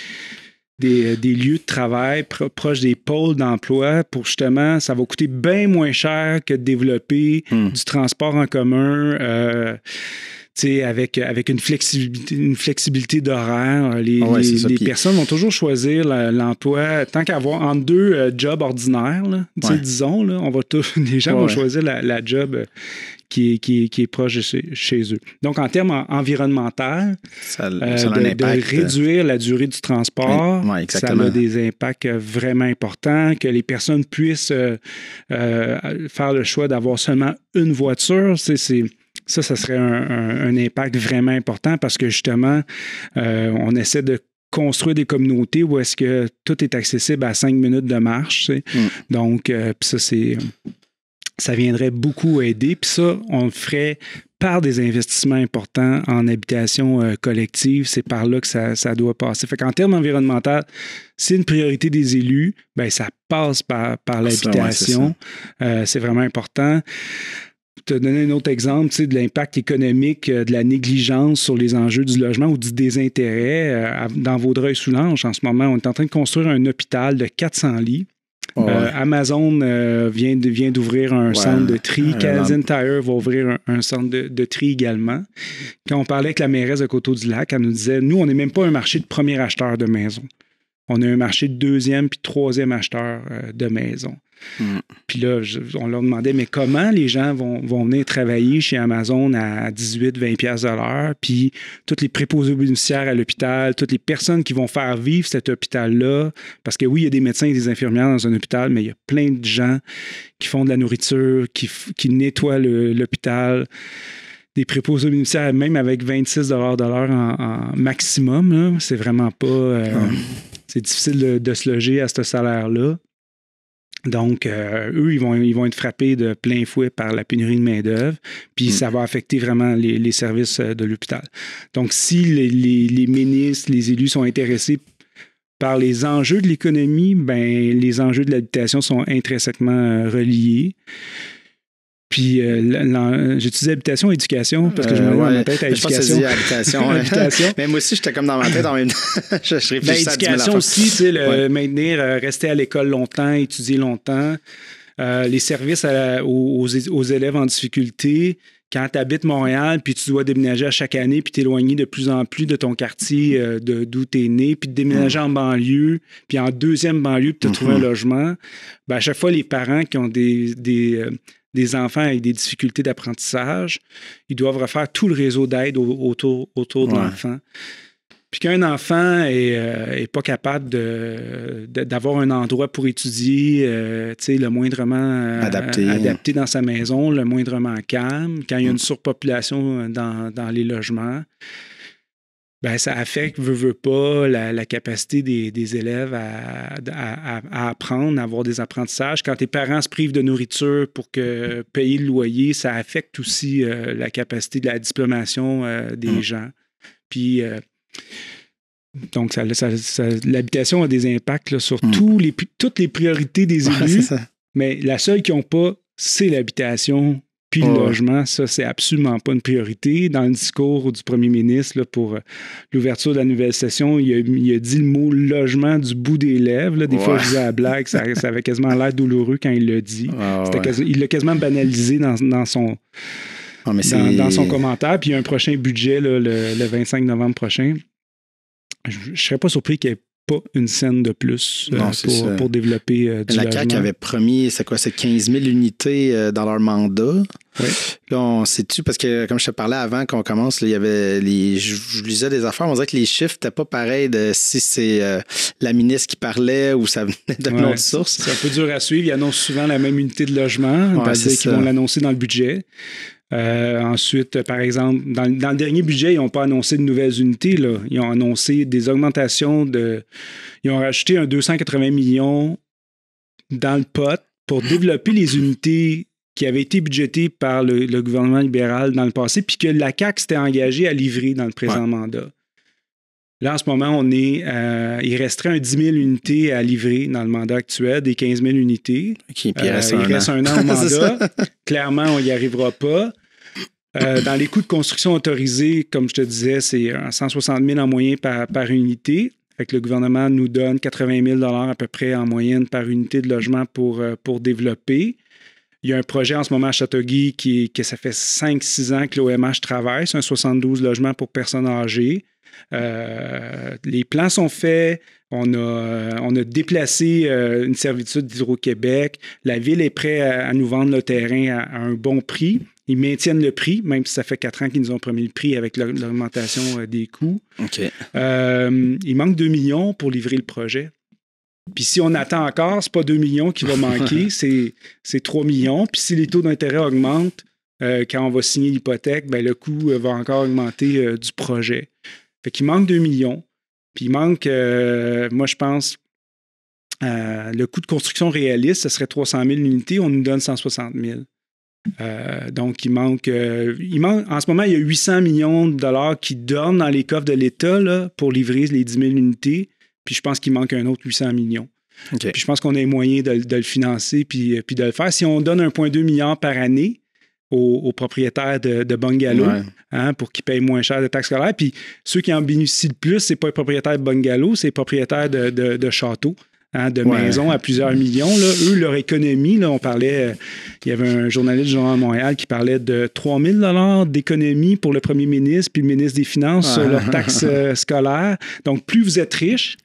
lieux de travail proches des pôles d'emploi pour justement, ça va coûter bien moins cher que de développer du transport en commun avec une flexibilité d'horaire. Les personnes vont toujours choisir l'emploi, tant qu'avoir entre deux jobs ordinaires, là, disons, là, les gens vont choisir la job qui est proche de chez eux. Donc, en termes environnementaux, de réduire la durée du transport, ça a des impacts vraiment importants, que les personnes puissent faire le choix d'avoir seulement une voiture, ça serait un impact vraiment important parce que justement, on essaie de construire des communautés où est-ce que tout est accessible à 5 minutes de marche. Donc, ça viendrait beaucoup aider. Puis ça, on le ferait par des investissements importants en habitation collective. C'est par là que ça doit passer. Fait qu'en termes environnementaux, c'est une priorité des élus. Bien, ça passe par l'habitation. C'est vraiment important. Pour te donner un autre exemple, de l'impact économique, de la négligence sur les enjeux du logement ou du désintérêt. Dans Vaudreuil-Soulanges, en ce moment, on est en train de construire un hôpital de 400 lits. Amazon vient d'ouvrir un centre de tri. Canadian Tire va ouvrir un centre de tri également. Quand on parlait avec la mairesse de Coteau-du-Lac, elle nous disait, nous, on n'est même pas un marché de premier acheteur de maison. On est un marché de deuxième puis troisième acheteur de maison. Puis là, on leur demandait, mais comment les gens vont venir travailler chez Amazon à 18-20$ de l'heure, puis tous les préposés bénéficiaires à l'hôpital, toutes les personnes qui vont faire vivre cet hôpital-là, parce que oui, il y a des médecins et des infirmières dans un hôpital, mais il y a plein de gens qui font de la nourriture, qui nettoient l'hôpital, des préposés bénéficiaires, même avec 26$ de l'heure en maximum, là, c'est vraiment pas... c'est difficile de se loger à ce salaire-là. Donc, eux, ils vont être frappés de plein fouet par la pénurie de main-d'œuvre, puis ça va affecter vraiment les services de l'hôpital. Donc, si les ministres, les élus sont intéressés par les enjeux de l'économie, ben les enjeux de l'habitation sont intrinsèquement reliés. Puis, j'utilisais habitation et éducation parce que je me mets dans ma tête à éducation. Je pense que habitation. Mais moi aussi, j'étais comme dans ma tête en même temps. je réfléchissais à éducation aussi, maintenir, rester à l'école longtemps, étudier longtemps. Les services aux élèves en difficulté. Quand tu habites Montréal, puis tu dois déménager à chaque année, puis t'éloigner de plus en plus de ton quartier d'où tu es né, puis de déménager en banlieue, puis en deuxième banlieue, puis te trouver un logement, ben, à chaque fois, les parents qui ont des enfants avec des difficultés d'apprentissage, ils doivent refaire tout le réseau d'aide autour de l'enfant. Puis qu'un enfant est pas capable d'avoir un endroit pour étudier, le moindrement adapté dans sa maison, le moindrement calme, quand il y a une surpopulation dans les logements, ben, ça affecte, veut pas, la capacité des élèves à apprendre, à avoir des apprentissages. Quand tes parents se privent de nourriture pour payer le loyer, ça affecte aussi la capacité de la diplomation des gens. Puis, donc, l'habitation a des impacts là, sur toutes les priorités des élus, mais la seule qu'ils n'ont pas, c'est l'habitation. Puis le logement, ça, c'est absolument pas une priorité. Dans le discours du premier ministre là, pour l'ouverture de la nouvelle session, il a dit le mot logement du bout des lèvres. Là. Des fois, je disais à la blague, ça avait quasiment l'air douloureux quand il l'a dit. Il l'a quasiment banalisé dans son... dans son commentaire. Puis il y a un prochain budget là, le 25 novembre prochain. Je ne serais pas surpris qu'il n'y ait pas une scène de plus pour développer du logement. La CAQ avait promis, c'est 15 000 unités dans leur mandat. Oui. Là, on sait-tu, parce que comme je te parlais avant qu'on commence, là, il y avait je lisais des affaires, on dirait que les chiffres n'étaient pas pareils de si c'est la ministre qui parlait ou ça venait d'une autre source. C'est un peu dur à suivre. Ils annoncent souvent la même unité de logement. C'est qu'ils vont l'annoncer dans le budget. Ensuite, par exemple, dans le dernier budget, ils n'ont pas annoncé de nouvelles unités. Là. Ils ont annoncé des augmentations Ils ont rajouté un 280 millions dans le pot pour développer les unités qui avaient été budgétées par le gouvernement libéral dans le passé, puis que la CAQ s'était engagée à livrer dans le présent mandat. Là, en ce moment, il resterait un 10 000 unités à livrer dans le mandat actuel, des 15 000 unités. Okay, puis il reste un an au mandat. Clairement, on n'y arrivera pas. Dans les coûts de construction autorisés, comme je te disais, c'est 160 000 en moyenne par unité. Fait que le gouvernement nous donne 80 000 à peu près en moyenne par unité de logement pour développer. Il y a un projet en ce moment à Châteauguay que ça fait 5-6 ans que l'OMH travaille. C'est un 72 logements pour personnes âgées. Les plans sont faits. On a déplacé une servitude d'Hydro-Québec. La ville est prête à nous vendre le terrain à un bon prix. Ils maintiennent le prix, même si ça fait 4 ans qu'ils nous ont promis le prix avec l'augmentation des coûts. Okay. Il manque 2 millions pour livrer le projet. Puis si on attend encore, c'est pas 2 millions qui va manquer, c'est 3 millions. Puis si les taux d'intérêt augmentent quand on va signer l'hypothèque, ben le coût va encore augmenter du projet. Fait qu'il manque 2 millions. Puis il manque, moi je pense, le coût de construction réaliste, ce serait 300 000 unités, on nous donne 160 000. Donc, il manque. En ce moment, il y a 800 millions de dollars qui dorment dans les coffres de l'État là, pour livrer les 10 000 unités. Puis je pense qu'il manque un autre 800 millions. Okay. Puis je pense qu'on a les moyens de le financer puis de le faire. Si on donne 1,2 milliard par année aux propriétaires de bungalows pour qu'ils payent moins cher de taxes scolaires, puis ceux qui en bénéficient le plus, c'est pas les propriétaires de bungalows, c'est les propriétaires de châteaux. De maisons à plusieurs millions. Là. Eux, leur économie, là, on parlait, il y avait un journaliste du Journal de Montréal qui parlait de 3 000 d'économie pour le premier ministre puis le ministre des Finances sur leurs taxes scolaires. Donc, plus vous êtes riche,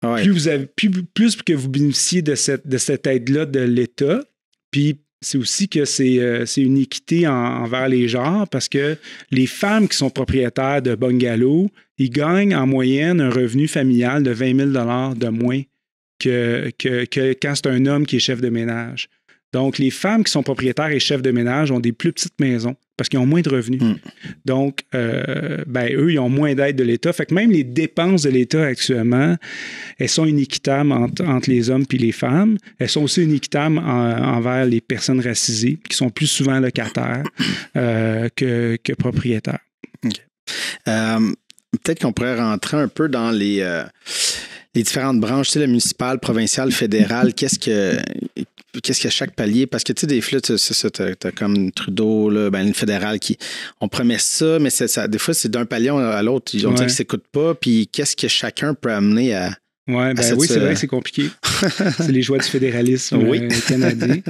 plus que vous bénéficiez de cette aide-là de l'État. Puis, c'est aussi que c'est une équité envers les genres parce que les femmes qui sont propriétaires de bungalows, ils gagnent en moyenne un revenu familial de 20 000 de moins que quand c'est un homme qui est chef de ménage. Donc, les femmes qui sont propriétaires et chefs de ménage ont des plus petites maisons parce qu'ils ont moins de revenus. Donc, eux, ils ont moins d'aide de l'État. Fait que même les dépenses de l'État actuellement, elles sont inéquitables entre les hommes et les femmes. Elles sont aussi inéquitables envers les personnes racisées qui sont plus souvent locataires que propriétaires. Okay. Peut-être qu'on pourrait rentrer un peu dans les différentes branches, tu sais, la municipale, provinciale, fédérale, qu'est-ce que chaque palier, parce que tu sais, des fois, c'est ça, t'as comme Trudeau, là, le fédéral on promet ça, mais ça, des fois, c'est d'un palier à l'autre. On dirait qu'ils ne s'écoutent pas, puis qu'est-ce que chacun peut amener à. Oui, c'est vrai que c'est compliqué. C'est les joies du fédéralisme canadien.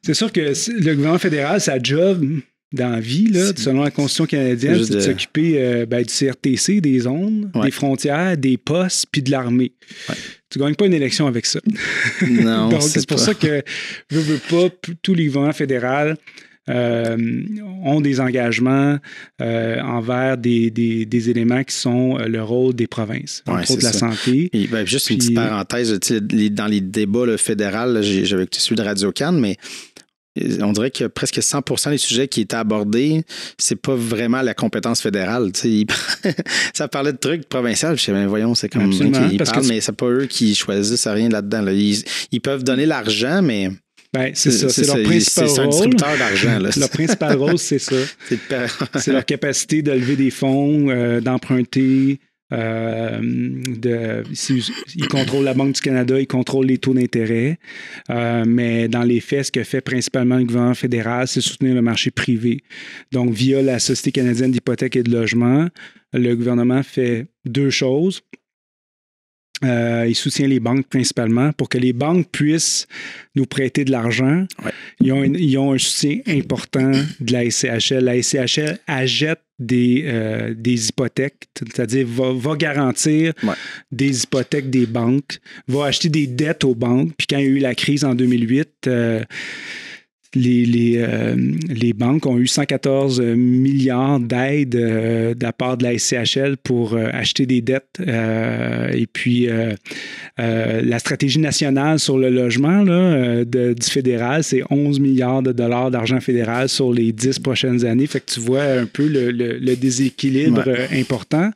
C'est sûr que le gouvernement fédéral, sa job dans la vie, là, selon la Constitution canadienne, c'est de s'occuper du CRTC, des zones, des frontières, des postes, puis de l'armée. Ouais. Tu ne gagnes pas une élection avec ça. Non, donc, c'est pour ça que je veux pas, tous les gouvernements fédéraux ont des engagements envers des éléments qui sont le rôle des provinces, entre autres la santé. Et, juste une petite parenthèse, dans les débats fédéraux, j'avais écouté celui de Radio-Can, mais on dirait que presque 100% des sujets qui étaient abordés, c'est pas vraiment la compétence fédérale. Ça parlait de trucs provinciaux. Je sais, mais voyons, c'est comme ils parlent, mais c'est pas eux qui choisissent rien là-dedans. Là. Ils peuvent donner l'argent, mais c'est ça. C'est leur principal rôle. C'est un distributeur d'argent. Là. Leur principal rôle, c'est ça. C'est leur capacité de lever des fonds, d'emprunter, Il contrôle la Banque du Canada, il contrôle les taux d'intérêt. Mais dans les faits, ce que fait principalement le gouvernement fédéral, c'est soutenir le marché privé. Donc, via la Société canadienne d'hypothèques et de logement, le gouvernement fait deux choses. Il soutient les banques principalement pour que les banques puissent nous prêter de l'argent. Ouais. Ils ont un soutien important de la SCHL. La SCHL achète des hypothèques, c'est-à-dire va garantir des hypothèques des banques, va acheter des dettes aux banques. Puis quand il y a eu la crise en 2008, les banques ont eu 114 milliards d'aides de la part de la SCHL pour acheter des dettes. Et puis, la stratégie nationale sur le logement là, du fédéral, c'est 11 milliards de dollars d'argent fédéral sur les 10 prochaines années. Fait que tu vois un peu le déséquilibre important.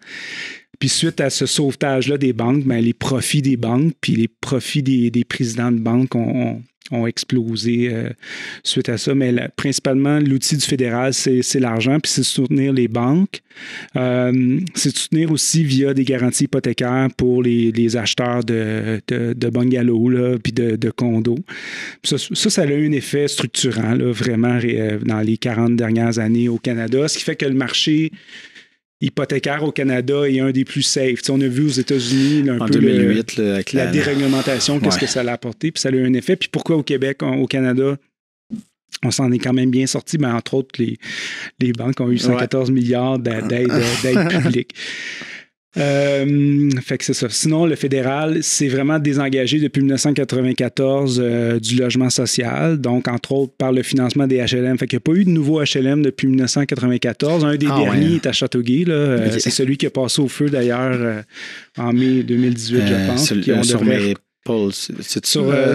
Puis suite à ce sauvetage-là des banques, ben, les profits des banques puis les profits des présidents de banques ont explosé suite à ça. Mais principalement, l'outil du fédéral, c'est l'argent, puis c'est de soutenir les banques. C'est de soutenir aussi via des garanties hypothécaires pour les acheteurs de bungalows, là, puis de condos. Puis ça a eu un effet structurant, là, vraiment, dans les 40 dernières années au Canada, ce qui fait que le marché hypothécaire au Canada est un des plus safe. T'sais, on a vu aux États-Unis un en peu 2008, avec la déréglementation, qu'est-ce que ça a apporté, puis ça a eu un effet. Puis pourquoi au Québec, au Canada, on s'en est quand même bien sorti, mais entre autres, les banques ont eu 114 milliards d'aide publique. Fait que c'est ça. Sinon, le fédéral s'est vraiment désengagé depuis 1994 du logement social, donc entre autres par le financement des HLM. Fait qu'il n'y a pas eu de nouveau HLM depuis 1994. Un des derniers est à Châteauguay. Là. C'est celui qui a passé au feu d'ailleurs en mai 2018, je pense.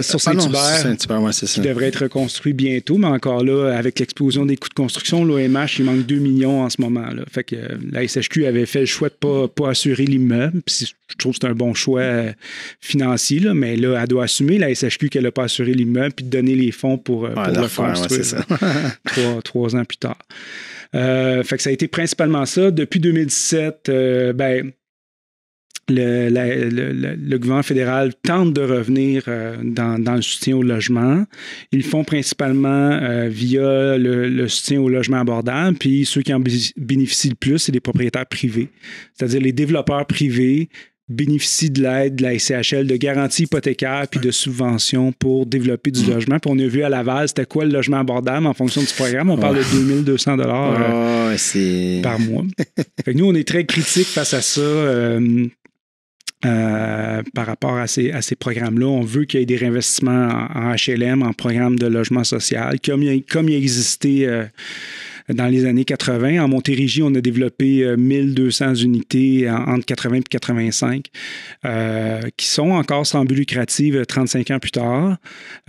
Sur Saint-Hubert, c'est ça. Qui devrait être reconstruit bientôt, mais encore là, avec l'explosion des coûts de construction, l'OMH, il manque 2 millions en ce moment. Là. Fait que la SHQ avait fait le choix de ne pas assurer l'immeuble. Puis je trouve que c'est un bon choix financier, là, mais là, elle doit assumer, la SHQ, qu'elle n'a pas assuré l'immeuble puis de donner les fonds pour le reconstruire. C'est ça. 3 ans plus tard. Fait que ça a été principalement ça. Depuis 2017, le gouvernement fédéral tente de revenir dans le soutien au logement. Ils le font principalement via le soutien au logement abordable, puis ceux qui en bénéficient le plus, c'est les propriétaires privés. C'est-à-dire les développeurs privés bénéficient de l'aide de la SCHL, de garanties hypothécaires puis de subventions pour développer du logement. Puis on a vu à Laval, c'était quoi le logement abordable en fonction du programme. On parle de 2200 $ par mois. Fait que nous, on est très critiques face à ça. Par rapport à ces programmes-là. On veut qu'il y ait des réinvestissements en HLM, en programme de logement social, comme il a existé dans les années 80. En Montérégie, on a développé 1200 unités entre 80 et 85 qui sont encore sans but lucratif 35 ans plus tard.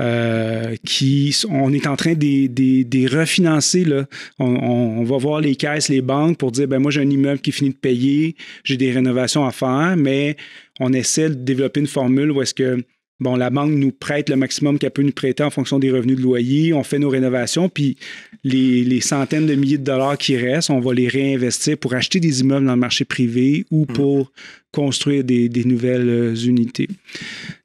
On est en train de refinancer. Là. On va voir les caisses, les banques pour dire, moi, j'ai un immeuble qui finit de payer, j'ai des rénovations à faire, mais on essaie de développer une formule où est-ce que la banque nous prête le maximum qu'elle peut nous prêter en fonction des revenus de loyer. On fait nos rénovations, puis les centaines de milliers de dollars qui restent, on va les réinvestir pour acheter des immeubles dans le marché privé ou pour construire des nouvelles unités.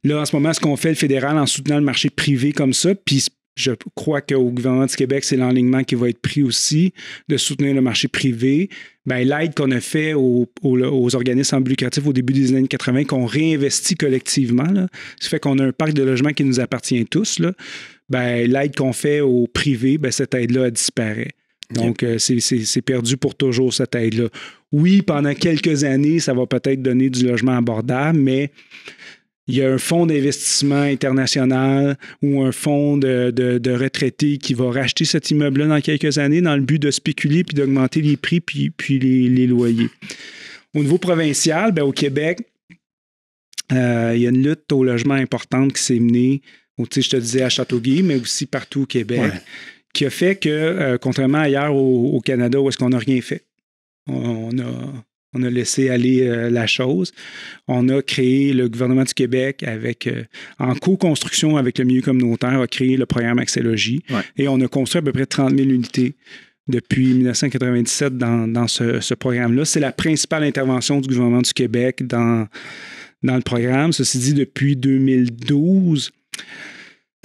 Là, en ce moment, ce qu'on fait, le fédéral, en soutenant le marché privé comme ça, puis je crois qu'au gouvernement du Québec, c'est l'enlignement qui va être pris aussi de soutenir le marché privé. L'aide qu'on a fait aux organismes en but lucratif au début des années 80, qu'on réinvestit collectivement, là, ça fait qu'on a un parc de logements qui nous appartient tous. Là, l'aide qu'on fait au privé, cette aide-là, elle disparaît. Donc, c'est perdu pour toujours, cette aide-là. Oui, pendant quelques années, ça va peut-être donner du logement abordable, mais il y a un fonds d'investissement international ou un fonds de retraités qui va racheter cet immeuble-là dans quelques années dans le but de spéculer puis d'augmenter les prix puis les loyers. Au niveau provincial, au Québec, il y a une lutte au logement importante qui s'est menée, je te disais à Châteauguay, mais aussi partout au Québec, qui a fait que, contrairement ailleurs au Canada où est-ce qu'on n'a rien fait, on a laissé aller la chose. On a créé, le gouvernement du Québec, en co-construction avec le milieu communautaire, a créé le programme Accès Logis. Et on a construit à peu près 30 000 unités depuis 1997 dans ce programme-là. C'est la principale intervention du gouvernement du Québec dans le programme. Ceci dit, depuis 2012,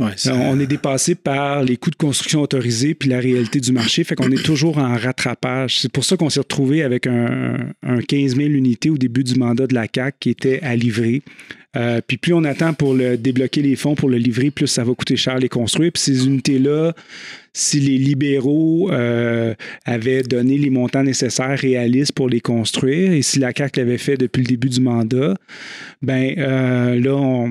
on est dépassé par les coûts de construction autorisés puis la réalité du marché, fait qu'on est toujours en rattrapage. C'est pour ça qu'on s'est retrouvé avec un 15 000 unités au début du mandat de la CAQ qui était à livrer. Puis plus on attend pour débloquer les fonds pour le livrer, plus ça va coûter cher les construire. Puis ces unités-là, si les libéraux avaient donné les montants nécessaires réalistes pour les construire, et si la CAQ l'avait fait depuis le début du mandat, là,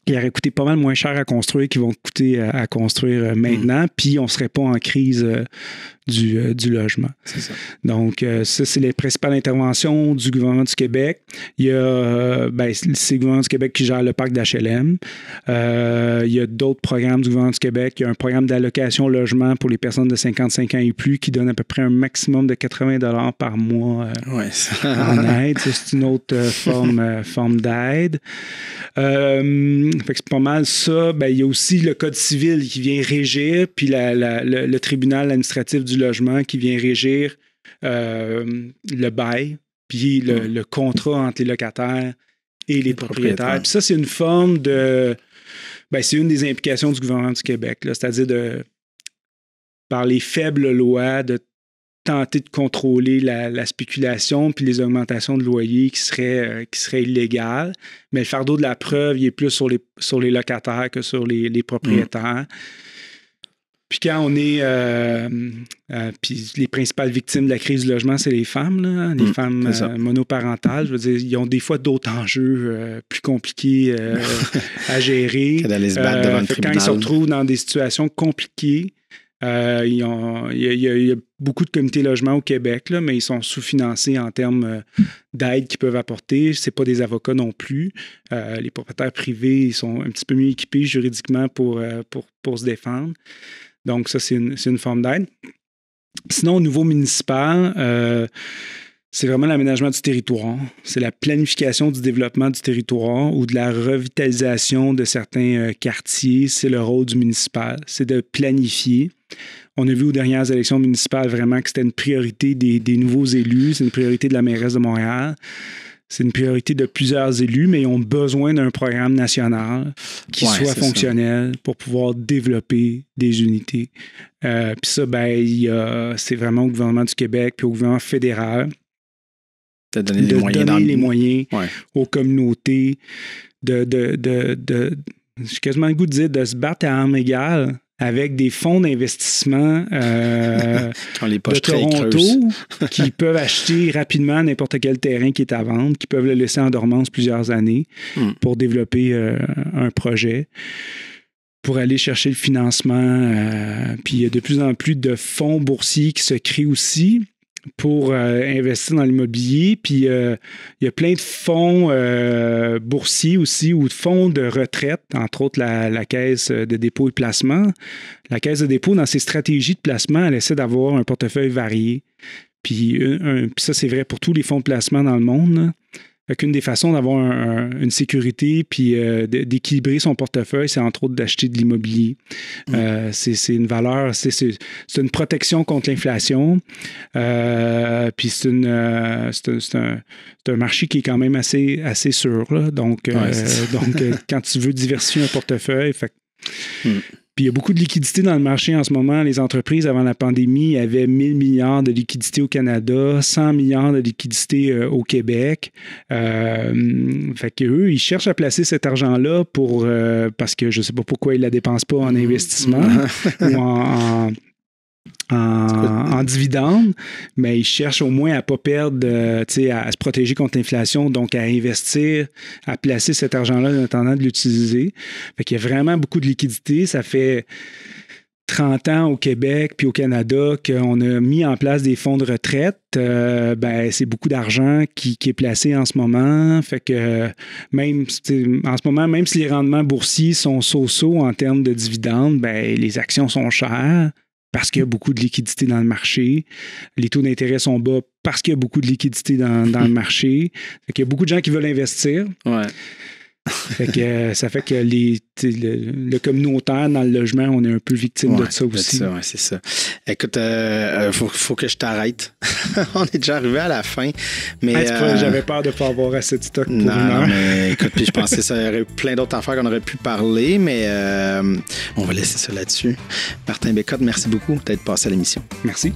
il aurait coûté pas mal moins cher à construire qu'ils vont coûter à construire maintenant, puis on ne serait pas en crise du logement. C'est ça. Donc, ça, c'est les principales interventions du gouvernement du Québec. Il y a, c'est le gouvernement du Québec qui gère le parc d'HLM. Il y a d'autres programmes du gouvernement du Québec. Il y a un programme d'allocation logement pour les personnes de 55 ans et plus qui donne à peu près un maximum de 80 $ par mois en aide. Ça, c'est une autre forme d'aide. Fait que c'est pas mal ça. Il y a aussi le Code civil qui vient régir, puis le tribunal administratif du logement qui vient régir le bail, puis le contrat entre les locataires et les propriétaires. Puis ça, c'est une forme de... c'est une des implications du gouvernement du Québec, là, c'est-à-dire par les faibles lois, de tenter de contrôler la spéculation puis les augmentations de loyers qui seraient illégales. Mais le fardeau de la preuve, il est plus sur les locataires que sur les propriétaires. Puis quand on est... puis les principales victimes de la crise du logement, c'est les femmes, là, les femmes monoparentales. Je veux dire, ils ont des fois d'autres enjeux plus compliqués à gérer. D'aller se battre devant le tribunal. Quand ils se retrouvent dans des situations compliquées, il y a beaucoup de comités logements au Québec, là, mais ils sont sous-financés en termes d'aide qu'ils peuvent apporter. Ce n'est pas des avocats non plus. Les propriétaires privés, ils sont un petit peu mieux équipés juridiquement pour se défendre. Donc, ça, c'est une forme d'aide. Sinon, au niveau municipal, c'est vraiment l'aménagement du territoire. C'est la planification du développement du territoire ou de la revitalisation de certains quartiers. C'est le rôle du municipal. C'est de planifier. On a vu aux dernières élections municipales vraiment que c'était une priorité des nouveaux élus. C'est une priorité de la mairesse de Montréal. C'est une priorité de plusieurs élus, mais ils ont besoin d'un programme national qui soit fonctionnel pour pouvoir développer des unités. Puis ça, c'est vraiment au gouvernement du Québec puis au gouvernement fédéral de donner les moyens aux communautés j'ai quasiment le goût de dire de se battre à armes égales avec des fonds d'investissement de Toronto qui peuvent acheter rapidement n'importe quel terrain qui est à vendre, qui peuvent le laisser en dormance plusieurs années pour développer un projet, pour aller chercher le financement. Puis il y a de plus en plus de fonds boursiers qui se créent aussi pour investir dans l'immobilier. Puis il y a plein de fonds boursiers aussi ou de fonds de retraite, entre autres la Caisse de dépôt et placement. La Caisse de dépôt, dans ses stratégies de placement, elle essaie d'avoir un portefeuille varié. Puis ça, c'est vrai pour tous les fonds de placement dans le monde, là. Fait qu'une des façons d'avoir une sécurité puis d'équilibrer son portefeuille, c'est entre autres d'acheter de l'immobilier. C'est une valeur, c'est une protection contre l'inflation. Puis c'est un marché qui est quand même assez sûr, là. Donc, quand tu veux diversifier un portefeuille, Puis il y a beaucoup de liquidités dans le marché en ce moment. Les entreprises, avant la pandémie, avaient 1 000 milliards de liquidités au Canada, 100 milliards de liquidités au Québec. Fait qu'eux, ils cherchent à placer cet argent-là parce que je ne sais pas pourquoi ils ne la dépensent pas en investissement ou en dividendes, mais ils cherchent au moins à ne pas perdre, à se protéger contre l'inflation, donc à investir, à placer cet argent-là en attendant de l'utiliser. Fait qu'il y a vraiment beaucoup de liquidités. Ça fait 30 ans au Québec puis au Canada qu'on a mis en place des fonds de retraite. C'est beaucoup d'argent qui est placé en ce moment. Fait que même en ce moment, même si les rendements boursiers sont so-so en termes de dividendes, les actions sont chères parce qu'il y a beaucoup de liquidité dans le marché. Les taux d'intérêt sont bas parce qu'il y a beaucoup de liquidité dans le marché. Fait qu'il y a beaucoup de gens qui veulent investir. Fait que, ça fait que le communautaire dans le logement, on est un peu victime de ça aussi. Ouais, c'est ça. Écoute, faut que je t'arrête. On est déjà arrivé à la fin. Mais j'avais peur de ne pas avoir assez de stock pour une heure. Non, mais écoute, puis je pensais que ça y aurait plein d'autres affaires qu'on aurait pu parler, mais on va laisser ça là-dessus. Martin Bécotte, merci beaucoup d'être passé à l'émission. Merci.